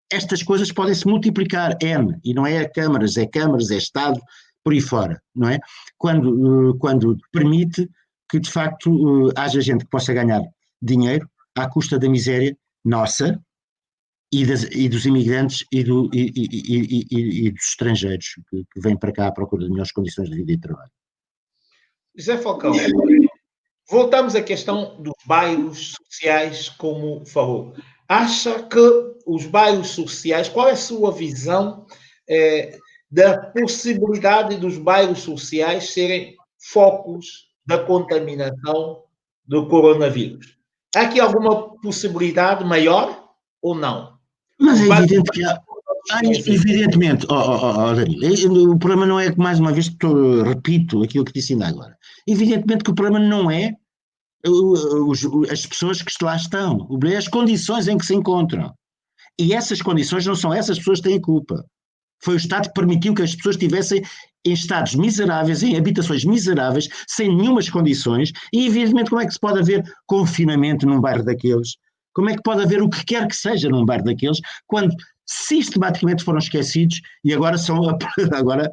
estas coisas podem se multiplicar N, e não é câmaras, é Estado, por aí fora, não é? Quando permite que de facto haja gente que possa ganhar dinheiro à custa da miséria nossa e dos imigrantes e dos estrangeiros que vêm para cá à procura de melhores condições de vida e de trabalho. José Falcão, voltamos à questão dos bairros sociais, como falou. Acha que os bairros sociais, qual é a sua visão da possibilidade dos bairros sociais serem focos da contaminação do coronavírus? Há aqui alguma possibilidade maior ou não? Mas é evidente que há. Evidentemente, Danilo, o problema não é que, mais uma vez, repito aquilo que disse ainda agora. Evidentemente que o problema não é as pessoas que lá estão, é as condições em que se encontram. E essas condições não são essas pessoas que têm culpa. Foi o Estado que permitiu que as pessoas estivessem em estados miseráveis, em habitações miseráveis, sem nenhumas condições. E evidentemente como é que se pode haver confinamento num bairro daqueles? Como é que pode haver o que quer que seja num bairro daqueles, quando sistematicamente foram esquecidos e agora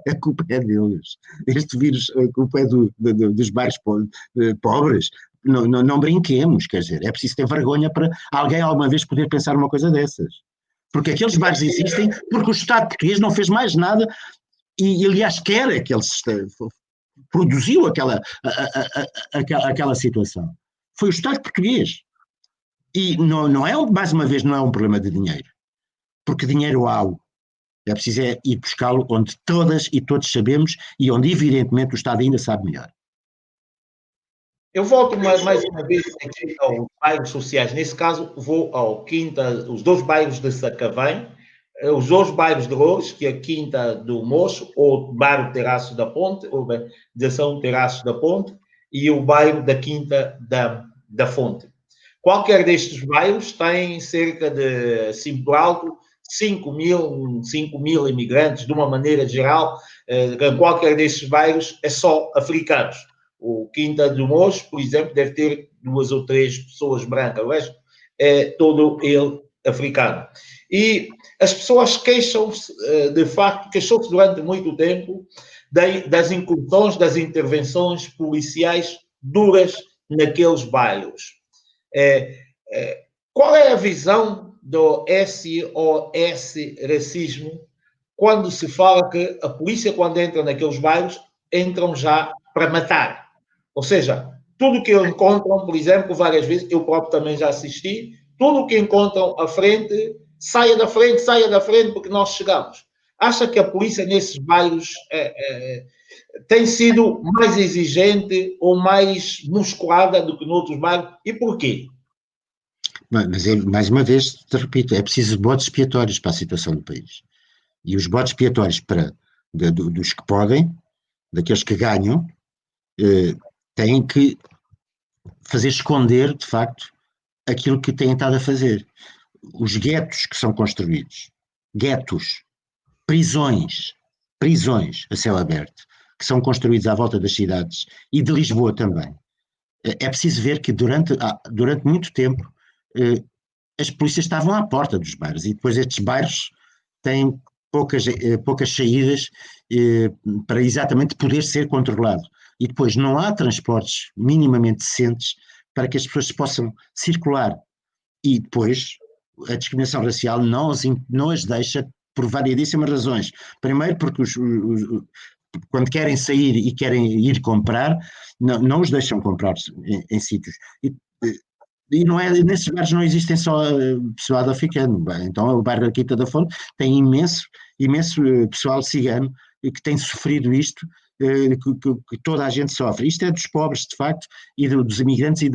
a culpa é deles. Este vírus, a culpa é dos bairros pobres. Não brinquemos, quer dizer, é preciso ter vergonha para alguém alguma vez poder pensar uma coisa dessas. Porque aqueles bairros existem porque o Estado português não fez mais nada e aliás, quer que eles produziu aquela situação. Foi o Estado português. E não é, mais uma vez, não é um problema de dinheiro. Porque dinheiro há. É preciso ir buscá-lo onde todas e todos sabemos e onde, evidentemente, o Estado ainda sabe melhor. Eu volto mais uma vez aqui aos bairros sociais. Nesse caso, vou ao os 2 bairros de Sacavém, os 2 bairros de Loures, que é a Quinta do Mocho, ou bairro Terraço da Ponte, ou Urbanização Terraço da Ponte, e o bairro da Quinta da Fonte. Qualquer destes bairros tem cerca de, assim por alto, 5 mil imigrantes, de uma maneira geral. Qualquer destes bairros é só africanos. O Quinta do Mocho, por exemplo, deve ter 2 ou 3 pessoas brancas, o resto é todo ele africano. E as pessoas queixam-se, de facto, queixam-se durante muito tempo das incursões, das intervenções policiais duras naqueles bairros. Qual é a visão do SOS Racismo quando se fala que a polícia, quando entra naqueles bairros, entram já para matar? Ou seja, tudo o que encontram, por exemplo, várias vezes, eu próprio também já assisti, tudo o que encontram à frente, saia da frente, porque nós chegamos. Acha que a polícia nesses bairros tem sido mais exigente ou mais musculada do que noutros bairros? E porquê? Mas, mais uma vez, te repito, é preciso bodes expiatórios para a situação do país. E os bodes expiatórios dos que podem, daqueles que ganham, têm que fazer esconder, de facto, aquilo que têm estado a fazer. Os guetos que são construídos, prisões a céu aberto, que são construídos à volta das cidades e de Lisboa também. É preciso ver que durante muito tempo as polícias estavam à porta dos bairros e depois estes bairros têm poucas saídas para exatamente poder ser controlado. E depois não há transportes minimamente decentes para que as pessoas possam circular. E depois a discriminação racial não as deixa por variedíssimas razões. Primeiro porque quando querem sair e querem ir comprar, não os deixam comprar em sítios. E não é, nesses bairros não existem só pessoal africano. Então o bairro da Quinta da Fonte tem imenso pessoal cigano que tem sofrido isto, que toda a gente sofre. Isto é dos pobres, de facto, e dos imigrantes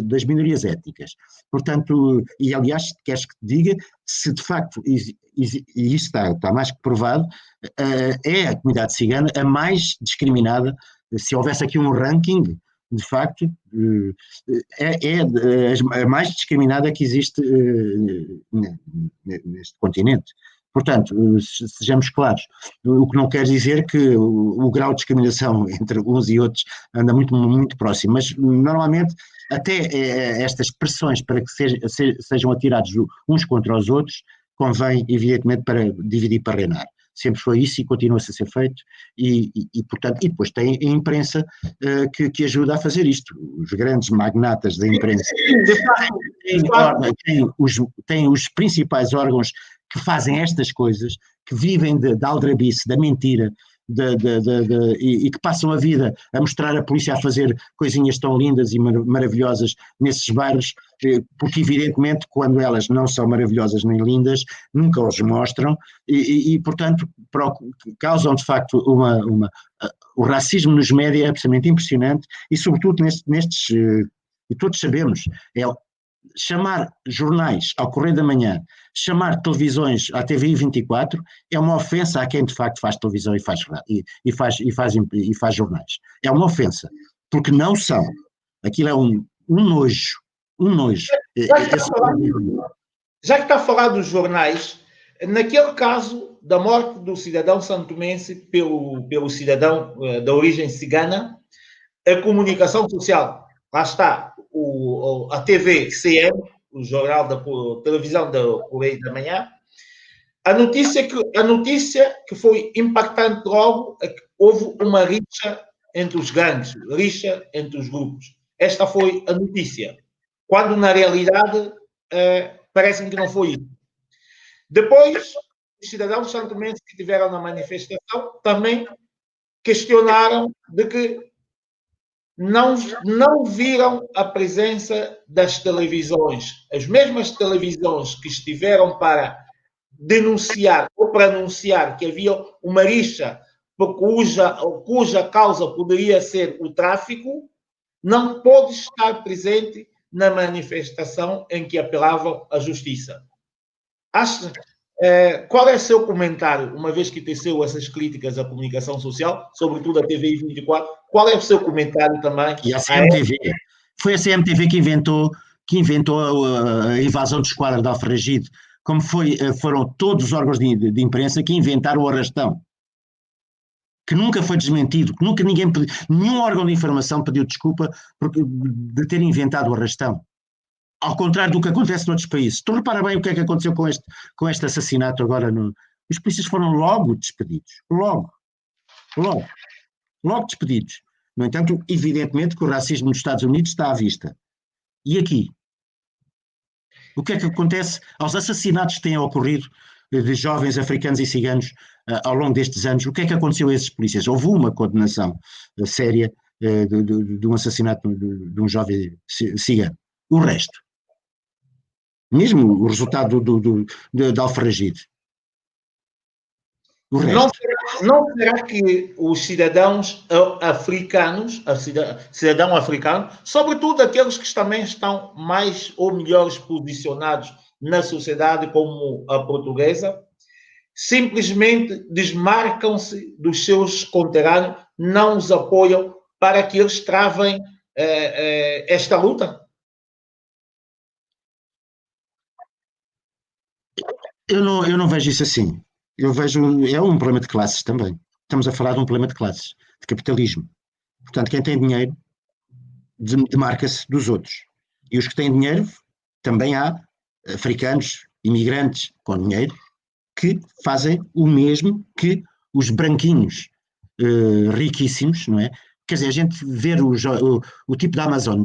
das minorias étnicas. Portanto, e aliás, queres que te diga, se de facto, e isso está mais que provado, é a comunidade cigana a mais discriminada. Se houvesse aqui um ranking, de facto, é a mais discriminada que existe neste continente. Portanto, sejamos claros, o que não quer dizer que o grau de discriminação entre uns e outros anda muito, muito próximo, mas normalmente até estas pressões para que sejam atirados uns contra os outros, convém, evidentemente, para dividir para reinar. Sempre foi isso e continua-se a ser feito, portanto, e depois tem a imprensa que ajuda a fazer isto. Os grandes magnatas da imprensa têm os principais órgãos que fazem estas coisas, que vivem da aldrabice, da mentira, e que passam a vida a mostrar a polícia a fazer coisinhas tão lindas e maravilhosas nesses bairros, porque evidentemente quando elas não são maravilhosas nem lindas, nunca os mostram, portanto causam de facto o racismo nos médias é absolutamente impressionante, e sobretudo nestes, e todos sabemos, chamar jornais ao Correio da Manhã, chamar televisões à TVI 24 é uma ofensa a quem de facto faz televisão e faz jornais. É uma ofensa, porque não são. Aquilo é um nojo. Já que está a falar dos jornais, naquele caso da morte do cidadão santomense pelo cidadão da origem cigana, a comunicação social, lá está, a TVCM, o jornal da televisão da Correio da Manhã, a notícia que foi impactante logo é que houve uma rixa entre os gangues, rixa entre os grupos. Esta foi a notícia, quando na realidade parece-me que não foi isso. Depois, os cidadãos santomenses que estiveram na manifestação também questionaram de que não viram a presença das televisões. As mesmas televisões que estiveram para denunciar ou para anunciar que havia uma rixa cuja causa poderia ser o tráfico, não pôde estar presente na manifestação em que apelavam à justiça. Qual é o seu comentário, uma vez que teceu essas críticas à comunicação social, sobretudo à TVI 24, qual é o seu comentário também? E a CMTV. Foi a CMTV que inventou a invasão de esquadra de Alfragide, como foram todos os órgãos de imprensa que inventaram o arrastão, que nunca foi desmentido, que nunca nenhum órgão de informação pediu desculpa de ter inventado o arrastão. Ao contrário do que acontece noutros países. Tu repara bem o que é que aconteceu com este assassinato agora. Os polícias foram logo despedidos. Logo despedidos. No entanto, evidentemente que o racismo nos Estados Unidos está à vista. E aqui? O que é que acontece aos assassinatos que têm ocorrido de jovens africanos e ciganos ao longo destes anos? O que é que aconteceu a esses polícias? Houve uma condenação séria de um assassinato de um jovem cigano. O resto? Mesmo o resultado de Alfragide. O resto. Não será que os cidadãos africanos, cidadão africano, sobretudo aqueles que também estão mais ou melhores posicionados na sociedade, como a portuguesa, simplesmente desmarcam-se dos seus conterrâneos, não os apoiam para que eles travem esta luta? Eu não vejo isso assim. Eu vejo, é um problema de classes também. Estamos a falar de um problema de classes, de capitalismo. Portanto, quem tem dinheiro demarca-se dos outros. E os que têm dinheiro, também há africanos, imigrantes com dinheiro, que fazem o mesmo que os branquinhos riquíssimos, não é? Quer dizer, a gente ver o tipo da Amazon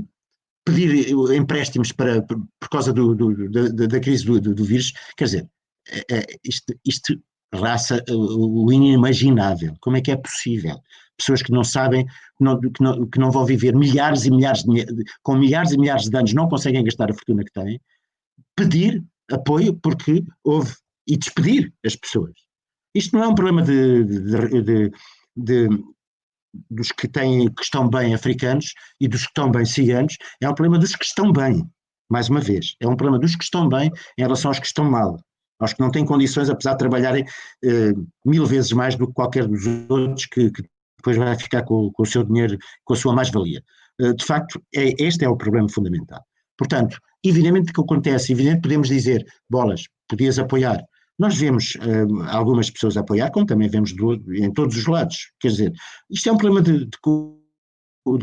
pedir empréstimos por causa da crise do vírus, quer dizer, isto o inimaginável. Como é que é possível? Pessoas que não sabem, que não vão viver milhares e milhares com milhares e milhares de anos, não conseguem gastar a fortuna que têm, pedir apoio porque houve, e despedir as pessoas. Isto não é um problema dos que estão bem africanos e dos que estão bem ciganos, é um problema dos que estão bem, mais uma vez, é um problema dos que estão bem em relação aos que estão mal, aos que não têm condições, apesar de trabalharem 1000 vezes mais do que qualquer dos outros, que depois vai ficar com o seu dinheiro, com a sua mais-valia. De facto, este é o problema fundamental. Portanto, evidente que acontece, evidente podemos dizer, bolas, podias apoiar. Nós vemos algumas pessoas apoiar, como também vemos em todos os lados. Quer dizer, isto é um problema de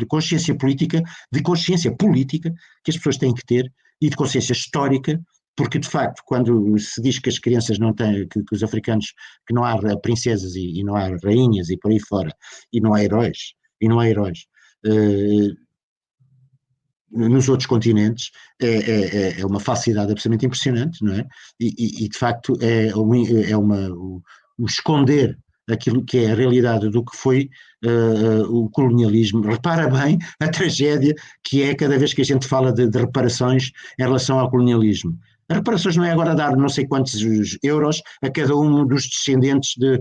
consciência política, que as pessoas têm que ter, e de consciência histórica, porque de facto, quando se diz que as crianças não têm, que os africanos, que não há princesas e não há rainhas e por aí fora, e não há heróis, nos outros continentes, é uma falsidade absolutamente impressionante, não é? E de facto o esconder aquilo que é a realidade do que foi o colonialismo. Repara bem a tragédia que é cada vez que a gente fala de reparações em relação ao colonialismo. As reparações não é agora dar não sei quantos euros a cada um dos descendentes de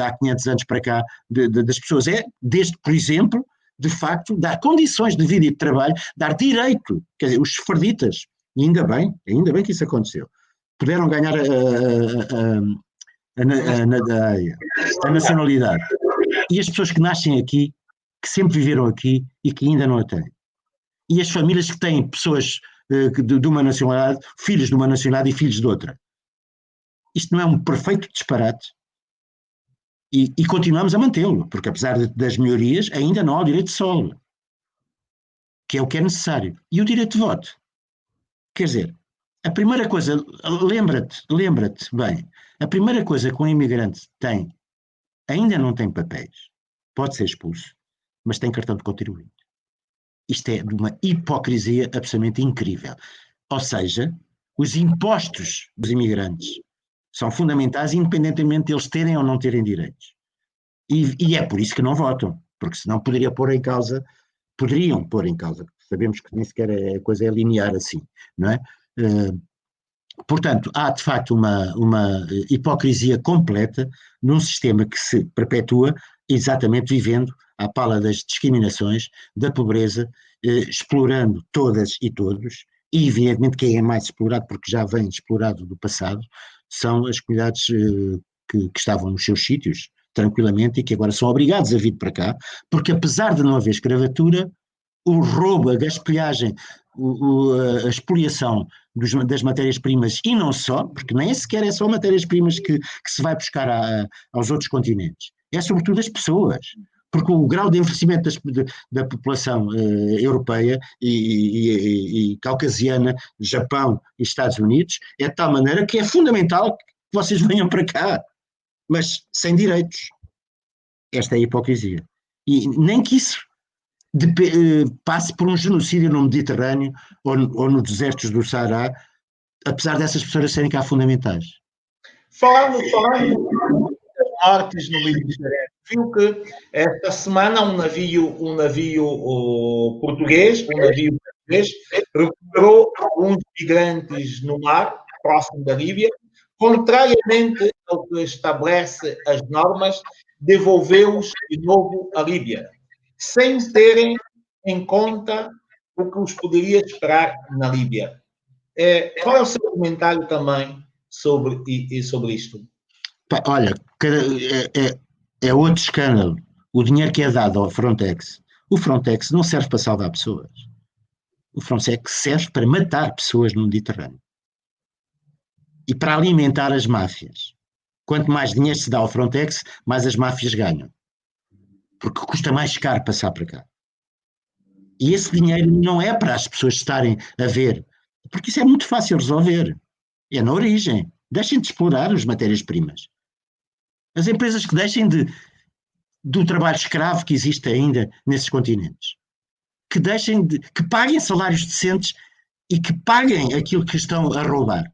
há 500 anos para cá das pessoas. É desde, por exemplo, de facto, dar condições de vida e de trabalho, dar direito, quer dizer, os sefarditas, e ainda bem que isso aconteceu, puderam ganhar a nacionalidade. E as pessoas que nascem aqui, que sempre viveram aqui e que ainda não a têm. E as famílias que têm pessoas de uma nacionalidade, filhos de uma nacionalidade e filhos de outra. Isto não é um perfeito disparate? E continuamos a mantê-lo, porque apesar das melhorias, ainda não há o direito de solo, que é o que é necessário. E o direito de voto. Quer dizer, a primeira coisa, lembra-te bem, a primeira coisa que um imigrante tem, ainda não tem papéis, pode ser expulso, mas tem cartão de contribuinte. Isto é de uma hipocrisia absolutamente incrível. Ou seja, os impostos dos imigrantes são fundamentais, independentemente de eles terem ou não terem direitos. E é por isso que não votam, porque senão poderiam pôr em causa, sabemos que nem sequer a coisa é linear assim, não é? Portanto, há de facto uma hipocrisia completa num sistema que se perpetua exatamente vivendo à pala das discriminações, da pobreza, explorando todas e todos, e evidentemente quem é mais explorado, porque já vem explorado do passado, são as comunidades que estavam nos seus sítios, tranquilamente, e que agora são obrigados a vir para cá, porque apesar de não haver escravatura, o roubo, a gaspelhagem, a expoliação das matérias-primas, e não só, porque nem sequer é só matérias-primas que se vai buscar aos outros continentes, é sobretudo as pessoas, porque o grau de envelhecimento da população europeia e caucasiana, Japão e Estados Unidos, é de tal maneira que é fundamental que vocês venham para cá, mas sem direitos. Esta é a hipocrisia. E nem que isso passe por um genocídio no Mediterrâneo ou nos desertos do Saara, apesar dessas pessoas serem cá fundamentais. Falando das mortes no Mediterrâneo, viu que esta semana um navio português recuperou alguns migrantes no mar, próximo da Líbia, contrariamente ao que estabelece as normas, devolveu-os de novo à Líbia, sem terem em conta o que os poderia esperar na Líbia. Qual é o seu comentário também sobre isto? Olha, é outro escândalo. O dinheiro que é dado ao Frontex, o Frontex não serve para salvar pessoas. O Frontex serve para matar pessoas no Mediterrâneo. E para alimentar as máfias. Quanto mais dinheiro se dá ao Frontex, mais as máfias ganham. Porque custa mais caro passar para cá. E esse dinheiro não é para as pessoas estarem a ver, porque isso é muito fácil resolver. É na origem. Deixem de explorar as matérias-primas. As empresas que deixem do trabalho escravo que existe ainda nesses continentes. Que paguem salários decentes e que paguem aquilo que estão a roubar.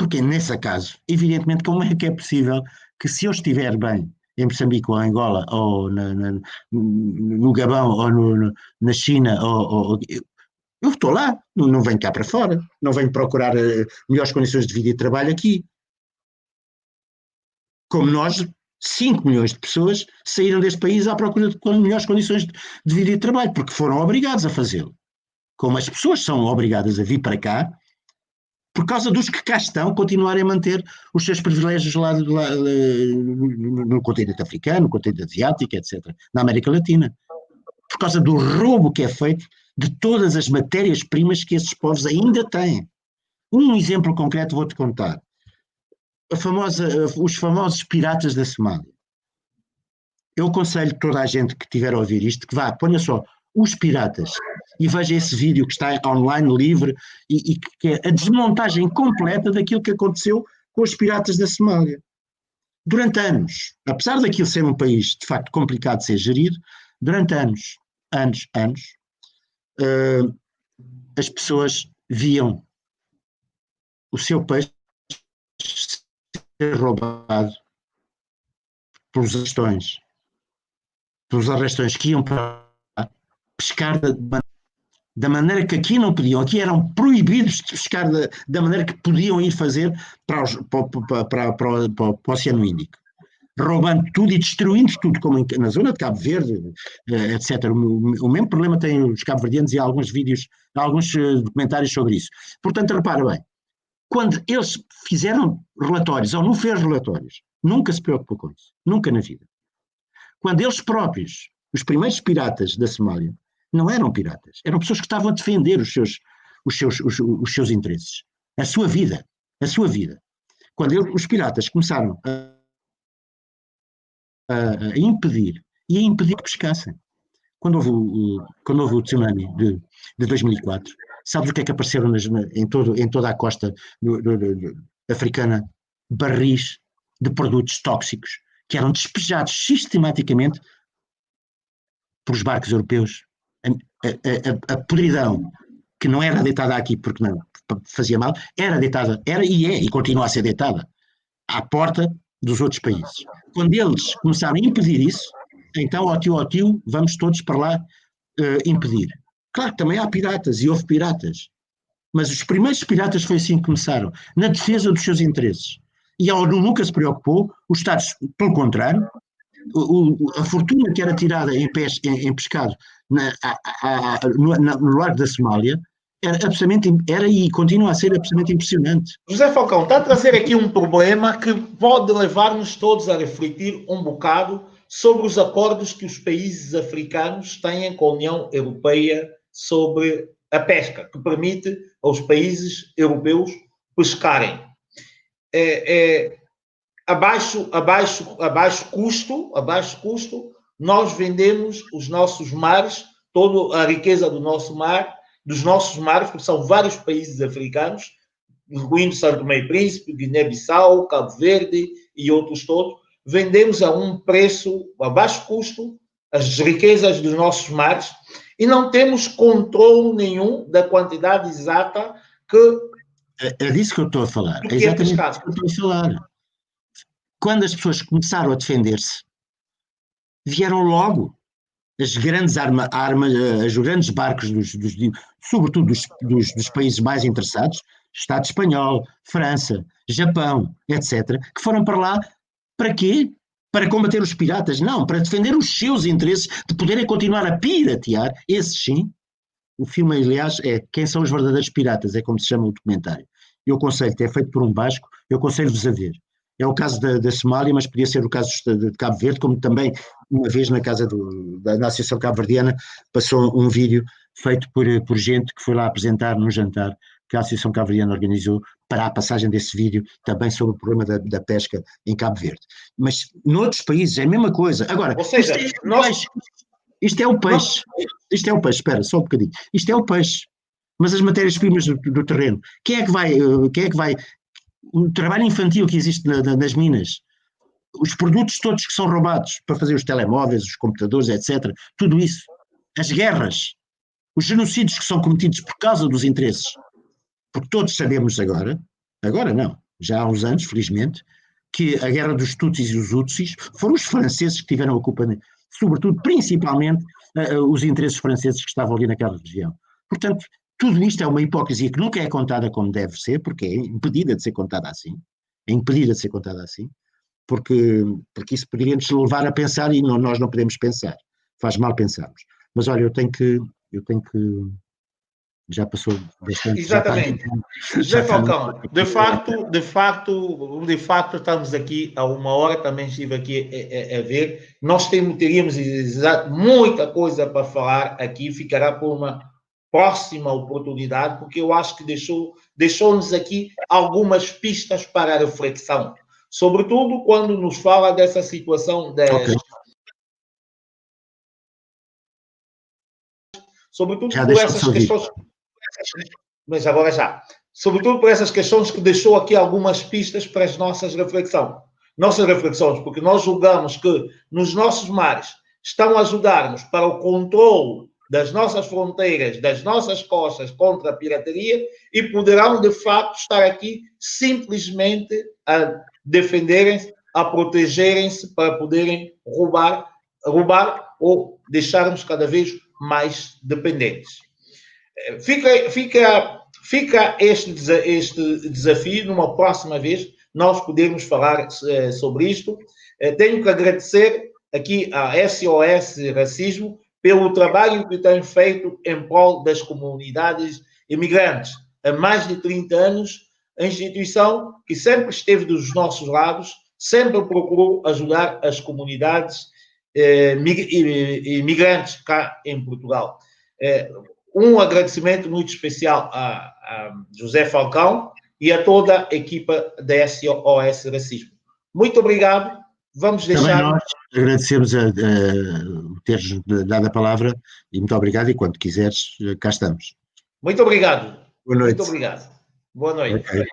Porque nesse caso, evidentemente, como é que é possível que se eu estiver bem em Moçambique ou Angola ou no Gabão ou na China, eu estou lá, não venho cá para fora, não venho procurar melhores condições de vida e trabalho aqui. Como nós, 5 milhões de pessoas saíram deste país à procura de melhores condições de vida e trabalho, porque foram obrigados a fazê-lo. Como as pessoas são obrigadas a vir para cá, por causa dos que cá estão, continuarem a manter os seus privilégios lá no continente africano, no continente asiático, etc., na América Latina. Por causa do roubo que é feito de todas as matérias-primas que esses povos ainda têm. Um exemplo concreto vou-te contar. Os famosos piratas da Somália. Eu aconselho toda a gente que tiver a ouvir isto, que vá, ponha só os piratas e veja esse vídeo que está online, livre, e que é a desmontagem completa daquilo que aconteceu com os piratas da Somália. Durante anos, apesar daquilo ser um país de facto complicado de ser gerido, durante anos, as pessoas viam o seu peixe ser roubado pelos arrastões que iam para lá, pescar da maneira que aqui não podiam, aqui eram proibidos de pescar da maneira que podiam ir fazer para o Oceano Índico, roubando tudo e destruindo tudo, como na zona de Cabo Verde, etc. O mesmo problema têm os cabo-verdianos e há alguns vídeos, há alguns documentários sobre isso. Portanto, repara bem, quando eles fizeram relatórios, ou não fez relatórios, nunca se preocupou com isso, nunca na vida. Quando eles próprios, os primeiros piratas da Somália, não eram piratas, eram pessoas que estavam a defender os seus interesses, a sua vida. Quando os piratas começaram a impedir que pescassem, quando houve o tsunami de 2004, sabes o que é que apareceram em toda a costa africana? Barris de produtos tóxicos que eram despejados sistematicamente pelos barcos europeus. A podridão que não era deitada aqui porque não fazia mal, era deitada, e continua a ser deitada à porta dos outros países. Quando eles começaram a impedir isso, então, ó tio, vamos todos para lá impedir. Claro que também há piratas e houve piratas, mas os primeiros piratas foi assim que começaram, na defesa dos seus interesses. E a ONU nunca se preocupou, os Estados, pelo contrário, a fortuna que era tirada em pescado no largo da Somália era e continua a ser absolutamente impressionante. José Falcão, está a trazer aqui um problema que pode levar-nos todos a refletir um bocado sobre os acordos que os países africanos têm com a União Europeia sobre a pesca, que permite aos países europeus pescarem. A baixo custo, nós vendemos os nossos mares, toda a riqueza dos nossos mares, porque são vários países africanos, incluindo São Tomé e Príncipe, Guiné-Bissau, Cabo Verde e outros todos, vendemos a um preço, a baixo custo, as riquezas dos nossos mares e não temos controle nenhum da quantidade exata que... É disso que eu estou a falar. É exatamente disso que eu estou a falar. Quando as pessoas começaram a defender-se, vieram logo as grandes os grandes barcos, sobretudo dos países mais interessados, Estado espanhol, França, Japão, etc., que foram para lá para quê? Para combater os piratas? Não, para defender os seus interesses de poderem continuar a piratear, esses sim. O filme, aliás, é Quem são os verdadeiros piratas, é como se chama o documentário. Eu aconselho, é feito por um basco, eu aconselho-vos a ver. É o caso da Somália, mas podia ser o caso de Cabo Verde, como também, uma vez na casa da Associação Cabo-Verdiana, passou um vídeo feito por gente que foi lá apresentar no jantar que a Associação Cabo-Verdiana organizou para a passagem desse vídeo também sobre o problema da pesca em Cabo Verde. Mas noutros países é a mesma coisa. Agora, ou seja, isto é o peixe, espera, só um bocadinho. Isto é o peixe, mas as matérias-primas do terreno, quem é que vai o trabalho infantil que existe nas minas, os produtos todos que são roubados para fazer os telemóveis, os computadores, etc., tudo isso, as guerras, os genocídios que são cometidos por causa dos interesses, porque todos sabemos agora não, já há uns anos, felizmente, que a guerra dos Tutsis e os Hutsis foram os franceses que tiveram a culpa, sobretudo, principalmente, os interesses franceses que estavam ali naquela região. Portanto, tudo isto é uma hipocrisia que nunca é contada como deve ser, porque é impedida de ser contada assim. É impedida de ser contada assim, porque isso poderia nos levar a pensar e nós não podemos pensar. Faz mal pensarmos. Mas olha, eu tenho que já passou bastante. Exatamente. José Falcão, de facto, estamos aqui há uma hora, também estive aqui a ver. Nós teríamos muita coisa para falar aqui, ficará por uma próxima oportunidade, porque eu acho que deixou-nos aqui algumas pistas para a reflexão, sobretudo quando nos fala dessa situação das... Sobretudo por essas questões... Mas agora já. Sobretudo por essas questões que deixou aqui algumas pistas para as nossas reflexões, porque nós julgamos que nos nossos mares estão a ajudar-nos para o controle das nossas fronteiras, das nossas costas contra a pirataria e poderão, de facto, estar aqui simplesmente a defenderem-se, a protegerem-se para poderem roubar ou deixar-nos cada vez mais dependentes. Fica este desafio, numa próxima vez, nós podermos falar sobre isto. Tenho que agradecer aqui à SOS Racismo pelo trabalho que tem feito em prol das comunidades imigrantes. Há mais de 30 anos, a instituição que sempre esteve dos nossos lados, sempre procurou ajudar as comunidades imigrantes cá em Portugal. Um agradecimento muito especial a José Falcão e a toda a equipa da SOS Racismo. Muito obrigado. Vamos deixar... Também nós agradecemos teres dado a palavra e muito obrigado, e quando quiseres, cá estamos. Muito obrigado. Boa noite. Muito obrigado. Boa noite. Okay.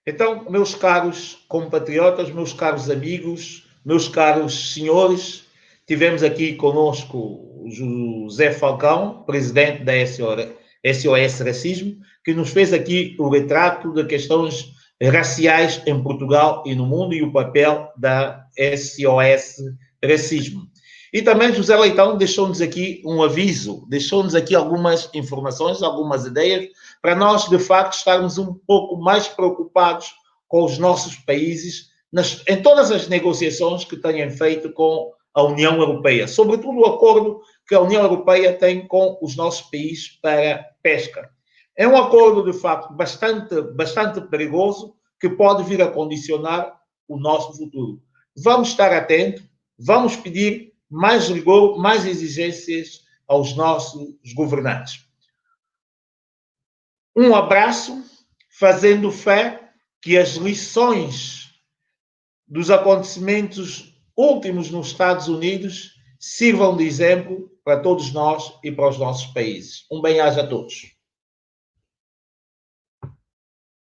Então, meus caros compatriotas, meus caros amigos, meus caros senhores, tivemos aqui conosco o José Falcão, presidente da SOS Racismo, que nos fez aqui o retrato de questões raciais em Portugal e no mundo e o papel da SOS Racismo. E também José Leitão deixou-nos aqui um aviso, deixou-nos aqui algumas informações, algumas ideias, para nós, de facto, estarmos um pouco mais preocupados com os nossos países, em todas as negociações que tenham feito com a União Europeia, sobretudo o acordo que a União Europeia tem com os nossos países para pesca. É um acordo, de facto, bastante perigoso, que pode vir a condicionar o nosso futuro. Vamos estar atentos, vamos pedir mais rigor, mais exigências aos nossos governantes. Um abraço, fazendo fé que as lições dos acontecimentos últimos nos Estados Unidos sirvam de exemplo para todos nós e para os nossos países. Um bem-aja a todos.